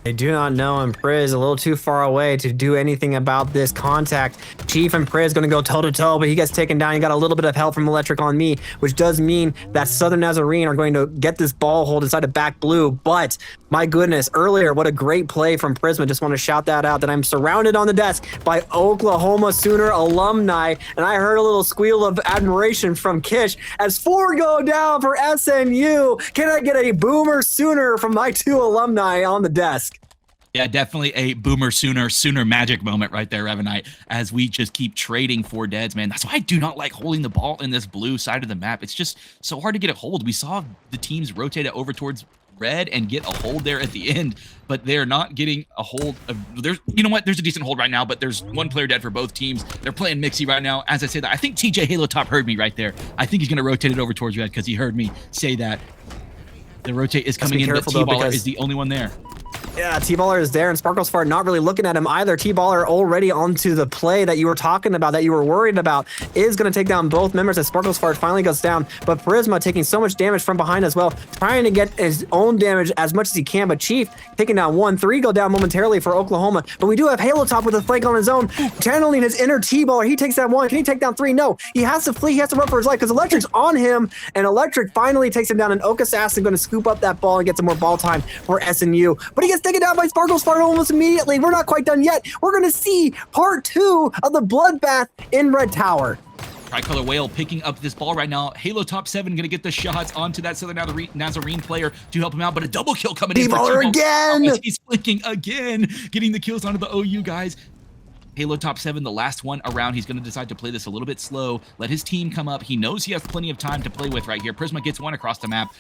They do not know, and Priz a little too far away to do anything about this contact. Chief and Priz going to go toe-to-toe, but he gets taken down. He got a little bit of help from Electric on me, which does mean that Southern Nazarene are going to get this ball hold inside the back blue. But my goodness, earlier, what a great play from Prisma. Just want to shout that out, that I'm surrounded on the desk by Oklahoma Sooner alumni, and I heard a little squeal of admiration from Kish as 4 go down for SNU. Can I get a Boomer Sooner from my 2 alumni on the desk? Yeah, definitely a Boomer Sooner magic moment right there, Revanite, as we just keep trading for deads, man. That's why I do not like holding the ball in this blue side of the map. It's just so hard to get a hold. We saw the teams rotate it over towards red and get a hold there at the end, but they're not getting a hold of, you know what, there's a decent hold right now, but there's 1 player dead for both teams. They're playing mixy right now. As I say that, I think TJ Halo Top heard me right there. I think he's going to rotate it over towards red because he heard me say that. The rotate is coming in, but T-Baller is the only one there. Yeah, T-Baller is there, and Sparkle's Fart not really looking at him either. T-Baller already onto the play that you were talking about, that you were worried about, is going to take down both members as Sparkle's Fart finally goes down. But Prisma taking so much damage from behind as well, trying to get his own damage as much as he can. But Chief taking down 1, 3 go down momentarily for Oklahoma. But we do have Halo Top with a flank on his own, channeling his inner T-Baller. He takes down 1. Can he take down 3? No. He has to flee. He has to run for his life because Electric's on him, and Electric finally takes him down. And Oak Assassin going to scoop up that ball and get some more ball time for SNU. But he gets taken down by Sparkle's Fart almost immediately. We're not quite done yet. We're going to see part 2 of the bloodbath in Red Tower. Tricolor Whale picking up this ball right now. Halo Top 7 going to get the shots onto that Southern Nazarene player to help him out, but a double kill coming in for T-Baller again! He's flicking again, getting the kills onto the OU guys. Halo top 7, the last one around. He's going to decide to play this a little bit slow, let his team come up. He knows he has plenty of time to play with right here. Prisma gets one across the map.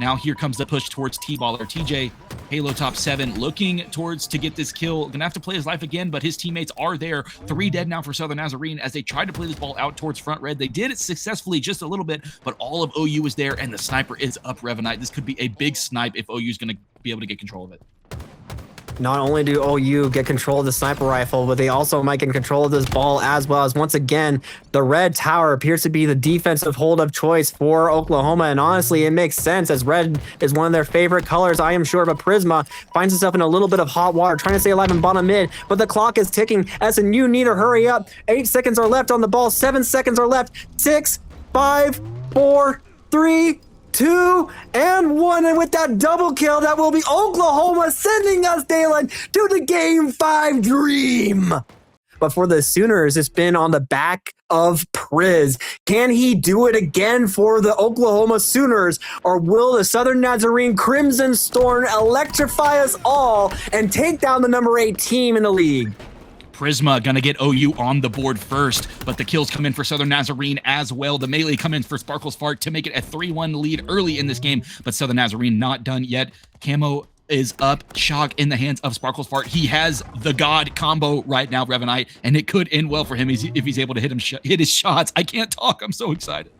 Now here comes the push towards T-Baller. TJ, Halo top 7, looking towards to get this kill. Gonna have to play his life again, but his teammates are there. 3 dead now for Southern Nazarene as they tried to play this ball out towards front red. They did it successfully just a little bit, but all of OU is there, and the sniper is up Revanite. This could be a big snipe if OU is gonna be able to get control of it. Not only do OU get control of the sniper rifle, but they also might get control of this ball as well, as once again, the red tower appears to be the defensive hold of choice for Oklahoma. And honestly, it makes sense as red is one of their favorite colors, I am sure. But Prisma finds himself in a little bit of hot water, trying to stay alive in bottom mid, but the clock is ticking. SNU need to hurry up. 8 seconds are left on the ball. 7 seconds are left. 6, 5, 4, 3, 2, and 1, and with that double kill, that will be Oklahoma sending us, Dalyn, to the Game 5 dream. But for the Sooners, it's been on the back of Priz. Can he do it again for the Oklahoma Sooners, or will the Southern Nazarene Crimson Storm electrify us all and take down the number 8 team in the league? Prisma gonna get OU on the board first, but the kills come in for Southern Nazarene as well. The melee come in for Sparkles Fart to make it a 3-1 lead early in this game, but Southern Nazarene not done yet. Camo is up, shock in the hands of Sparkles Fart. He has the god combo right now, Revanite, and it could end well for him if he's able to hit his shots. I can't talk, I'm so excited.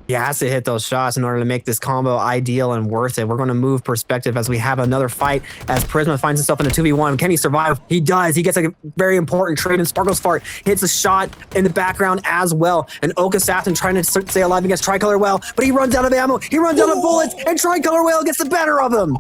He has to hit those shots in order to make this combo ideal and worth it. We're going to move perspective as we have another fight as Prisma finds himself in a 2v1. Can he survive? He does. He gets a very important trade, and Sparkles Fart hits a shot in the background as well. And Oak Assassin trying to stay alive against Tricolor Whale, but he runs out of ammo. He runs out of bullets, and Tricolor Whale gets the better of him.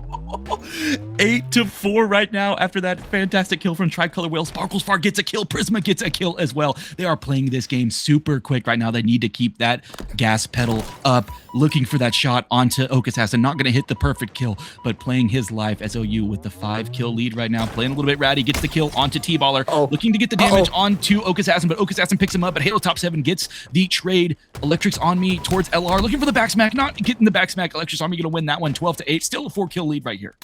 8-4 right now after that fantastic kill from Tricolor Whale. Sparkles Fart gets a kill. Prisma gets a kill as well. They are playing this game super quick right now. They need to keep that gas pedal up, looking for that shot onto Oak Assassin. Not going to hit the perfect kill, but playing his life as OU with the 5-kill lead right now. Playing a little bit ratty, gets the kill onto T-Baller, looking to get the damage onto Oak Assassin, but Oak Assassin picks him up, but Halo top 7 gets the trade. Electric's on me towards LR, looking for the back smack, not getting the back smack. Electric's Army going to win that one 12-8. Still a 4-kill lead right here.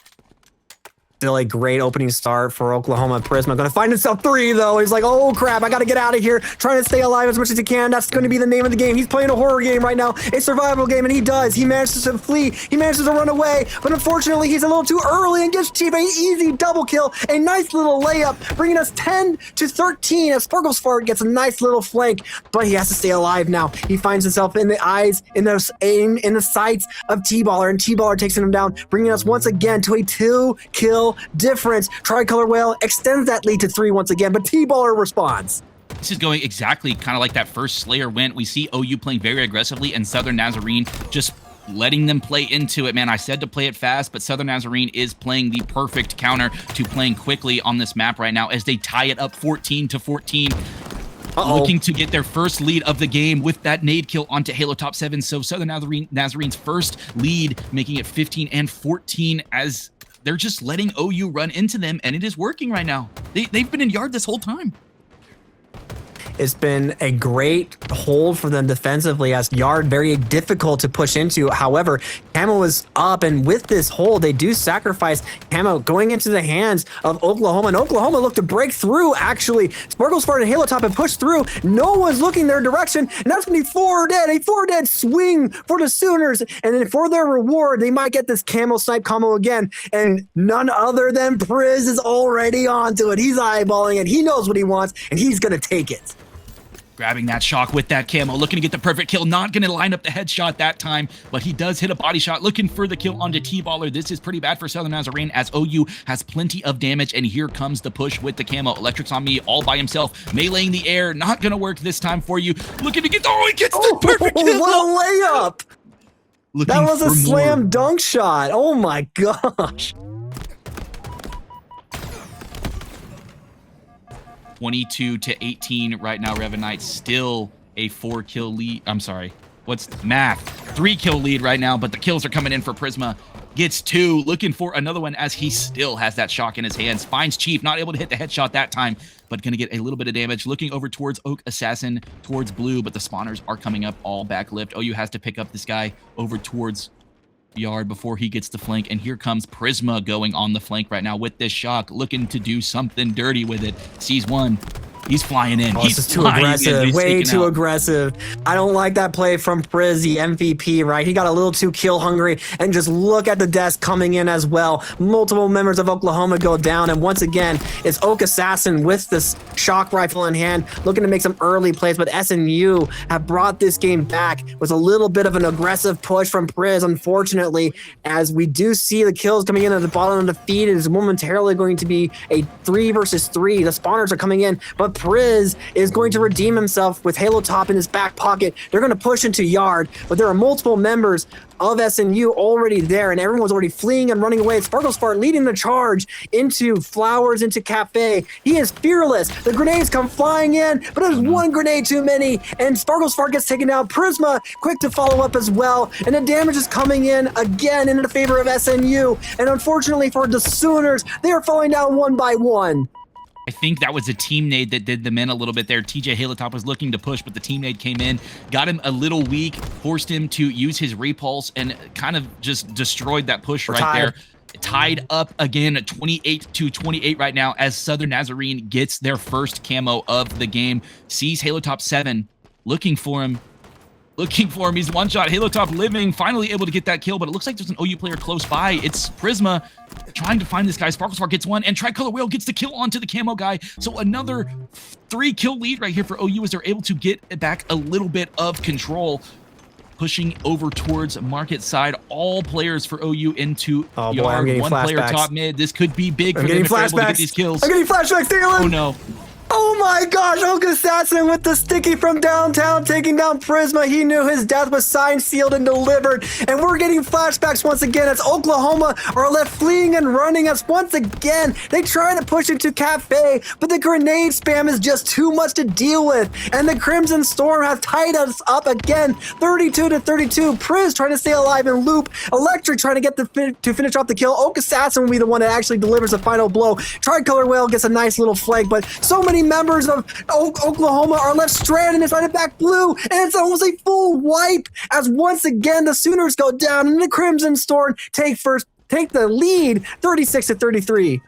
Still a great opening start for Oklahoma. Prisma going to find himself 3, though. He's like, oh, crap, I got to get out of here. Trying to stay alive as much as he can. That's going to be the name of the game. He's playing a horror game right now, a survival game, and he does. He manages to flee. He manages to run away, but unfortunately, he's a little too early and gives Chief an easy double kill, a nice little layup, bringing us 10-13 as Sparkles Fart gets a nice little flank, but he has to stay alive now. He finds himself in the eyes, in the sights of T-Baller, and T-Baller takes him down, bringing us once again to a 2-kill difference. Tricolor Whale extends that lead to 3 once again, but T-Baller responds. This is going exactly kind of like that first Slayer went. We see OU playing very aggressively and Southern Nazarene just letting them play into it. Man, I said to play it fast, but Southern Nazarene is playing the perfect counter to playing quickly on this map right now as they tie it up 14-14. Looking to get their first lead of the game with that nade kill onto Halo top 7. So Southern Nazarene's first lead, making it 15-14 as they're just letting OU run into them, and it is working right now. They've been in yard this whole time. It's been a great hold for them defensively as Yard very difficult to push into. However, Camo is up, and with this hold, they do sacrifice Camo going into the hands of Oklahoma, and Oklahoma look to break through, actually. Sparkles Fart and Halo Top have pushed through. No one's looking their direction, and that's going to be 4 dead, a 4 dead swing for the Sooners, and then for their reward, they might get this Camo snipe combo again, and none other than Priz is already onto it. He's eyeballing it. He knows what he wants, and he's going to take it. Grabbing that shock with that camo, looking to get the perfect kill. Not going to line up the headshot that time, but he does hit a body shot, looking for the kill onto T-Baller. This is pretty bad for Southern Nazarene as OU has plenty of damage, and here comes the push with the camo. Electric's on me all by himself, meleeing the air. Not going to work this time for you. Looking to get, he gets the perfect kill. What a layup. That was a slam dunk shot. Oh my gosh. 22-18 right now. Revanite still a 4-kill lead. I'm sorry. What's math? 3-kill lead right now, but the kills are coming in for Prisma. Gets 2, looking for another one as he still has that shock in his hands. Finds Chief, not able to hit the headshot that time, but going to get a little bit of damage. Looking over towards Oak Assassin, towards Blue, but the spawners are coming up all backlift. OU has to pick up this guy over towards yard before he gets the flank, and here comes Prisma going on the flank right now with this shock, looking to do something dirty with it. Sees one. He's flying in. This is too aggressive. Way too aggressive. I don't like that play from Priz, the MVP, right? He got a little too kill hungry, and just look at the deaths coming in as well. Multiple members of Oklahoma go down, and once again, it's Oak Assassin with this shock rifle in hand, looking to make some early plays, but SNU have brought this game back with a little bit of an aggressive push from Priz, unfortunately, as we do see the kills coming in at the bottom of the feed. It is momentarily going to be a 3 versus 3. The spawners are coming in, but Priz is going to redeem himself with Halo Top in his back pocket. They're going to push into yard, but there are multiple members of SNU already there, and everyone's already fleeing and running away. Sparkle Spark leading the charge into Flowers, into Cafe. He is fearless. The grenades come flying in, but there's one grenade too many, and Sparkle Spark gets taken out. Prisma quick to follow up as well, and the damage is coming in again in the favor of SNU, and unfortunately for the Sooners, they are falling down one by one. I think that was a team nade that did them in a little bit there. TJ Halotop was looking to push, but the team nade came in, got him a little weak, forced him to use his repulse, and kind of just destroyed that push there. Tied up again at 28-28 right now as Southern Nazarene gets their first camo of the game. Sees Halotop 7, looking for him. He's one shot. Halotop living, finally able to get that kill, but it looks like there's an OU player close by. It's Prisma trying to find this guy. Sparkle Spark gets one, and Tricolor Whale gets the kill onto the camo guy. So another 3-kill lead right here for OU as they're able to get back a little bit of control. Pushing over towards market side. All players for OU into yard. One player top mid. This could be big for them if they're able to get these kills. I'm getting flashbacks, Dalyn! Oh no. Oh my gosh, Oak Assassin with the sticky from downtown taking down Prisma. He knew his death was signed, sealed, and delivered. And we're getting flashbacks once again as Oklahoma are left fleeing and running us once again. They try to push into Cafe, but the grenade spam is just too much to deal with. And the Crimson Storm has tied us up again, 32-32. Priz trying to stay alive and loop. Electric trying to get to finish off the kill. Oak Assassin will be the one that actually delivers the final blow. Tricolor Whale gets a nice little flank, but so many members of Oklahoma are left stranded inside of back blue, and it's almost a full wipe as once again the Sooners go down and the Crimson Storm take the lead 36-33.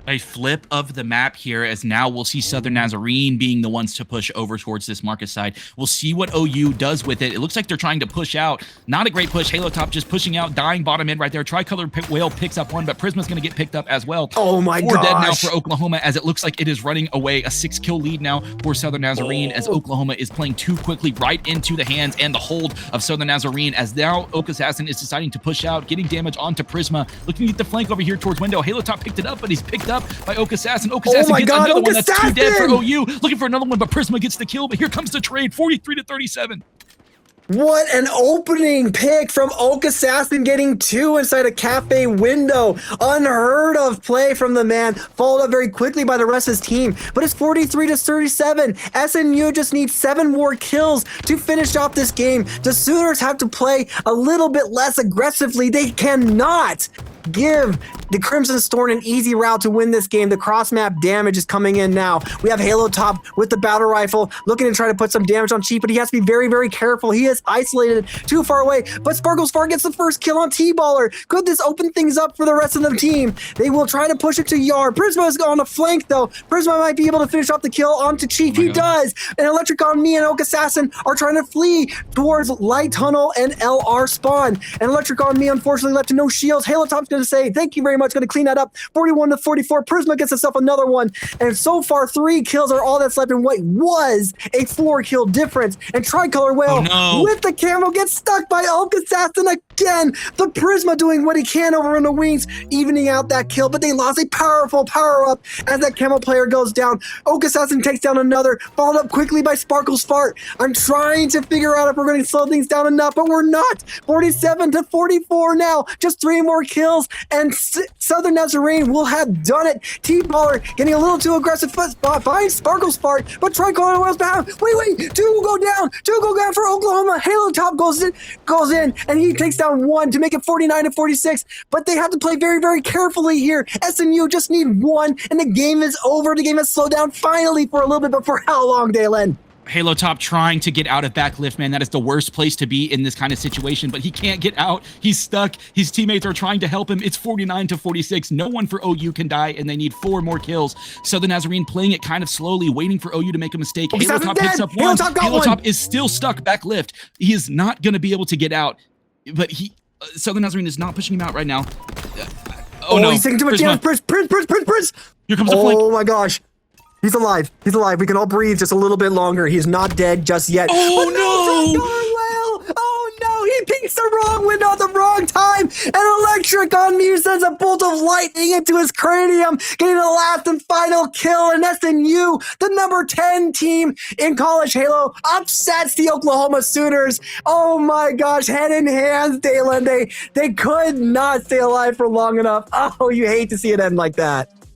A flip of the map here as now we'll see Southern Nazarene being the ones to push over towards this market side. We'll see what OU does with it. It looks like they're trying to push out. Not a great push. Halotop just pushing out, dying bottom mid right there. Tricolor Whale picks up one, but Prisma's going to get picked up as well. Oh my gosh. 4 dead now for Oklahoma as it looks like it is running away. A 6-kill lead now for Southern Nazarene as Oklahoma is playing too quickly right into the hands and the hold of Southern Nazarene as now Oak Assassin is deciding to push out, getting damage onto Prisma. Looking at the flank over here towards window. Halotop picked it up, but he's picked up by Oak Assassin. Oak Assassin gets another one. That's 2 dead for OU. Looking for another one, but Prisma gets the kill. But here comes the trade, 43-37. What an opening pick from Oak Assassin, getting 2 inside a Cafe window. Unheard of play from the man, followed up very quickly by the rest of his team. But it's 43-37. SNU just needs 7 more kills to finish off this game. The Sooners have to play a little bit less aggressively. They cannot give the Crimson Storm an easy route to win this game. The cross-map damage is coming in now. We have Halotop with the battle rifle looking to try to put some damage on Cheap, but he has to be very, very careful. He is isolated too far away, but Sparkle Spark gets the first kill on T-Baller. Could this open things up for the rest of the team? They will try to push it to Yard. Prisma is on the flank though. Prisma might be able to finish off the kill onto Chief. He does. And Electric on Me and Oak Assassin are trying to flee towards Light Tunnel and LR spawn. And Electric on Me unfortunately left to no shields. Halotop's going to say, thank you very much. Going to clean that up. 41-44. Prisma gets himself another one. And so far, 3 kills are all that's left in what was a 4-kill difference. And Tricolor Whale with the camo gets stuck by Oak Assassin again. The Prisma doing what he can over on the wings, evening out that kill. But they lost a powerful power-up as that camo player goes down. Oak Assassin takes down another, followed up quickly by Sparkle Spark. I'm trying to figure out if we're going to slow things down enough, but we're not. 47-44 now. Just 3 more kills. And Southern Nazarene will have done it. T-Baller getting a little too aggressive behind Sparkle Spark, but Tricolor Whale's behind. Wait, 2 will go down. 2 go down for Oklahoma. Halotop goes in, and he takes down 1 to make it 49-46. But they have to play very, very carefully here. SNU just need 1, and the game is over. The game has slowed down finally for a little bit, but for how long, Dalyn? Halo Top trying to get out of backlift, man. That is the worst place to be in this kind of situation, but he can't get out. He's stuck. His teammates are trying to help him. It's 49-46. No one for OU can die, and they need 4 more kills. Southern Nazarene playing it kind of slowly, waiting for OU to make a mistake. Halo Top picks up one. Halo Top is still stuck backlift. He is not going to be able to get out, but Southern Nazarene is not pushing him out right now. Oh no. He's taking too much damage. Prince. Here comes the flank. Oh my gosh. He's alive. He's alive. We can all breathe just a little bit longer. He's not dead just yet. Oh no! Oh no! He peeks the wrong window at the wrong time. An electric on me sends a bolt of lightning into his cranium, getting the last and final kill. And SNU, the number 10 team in college Halo, upsets the Oklahoma Sooners. Oh my gosh! Head in hands, Dalyn. They could not stay alive for long enough. Oh, you hate to see it end like that.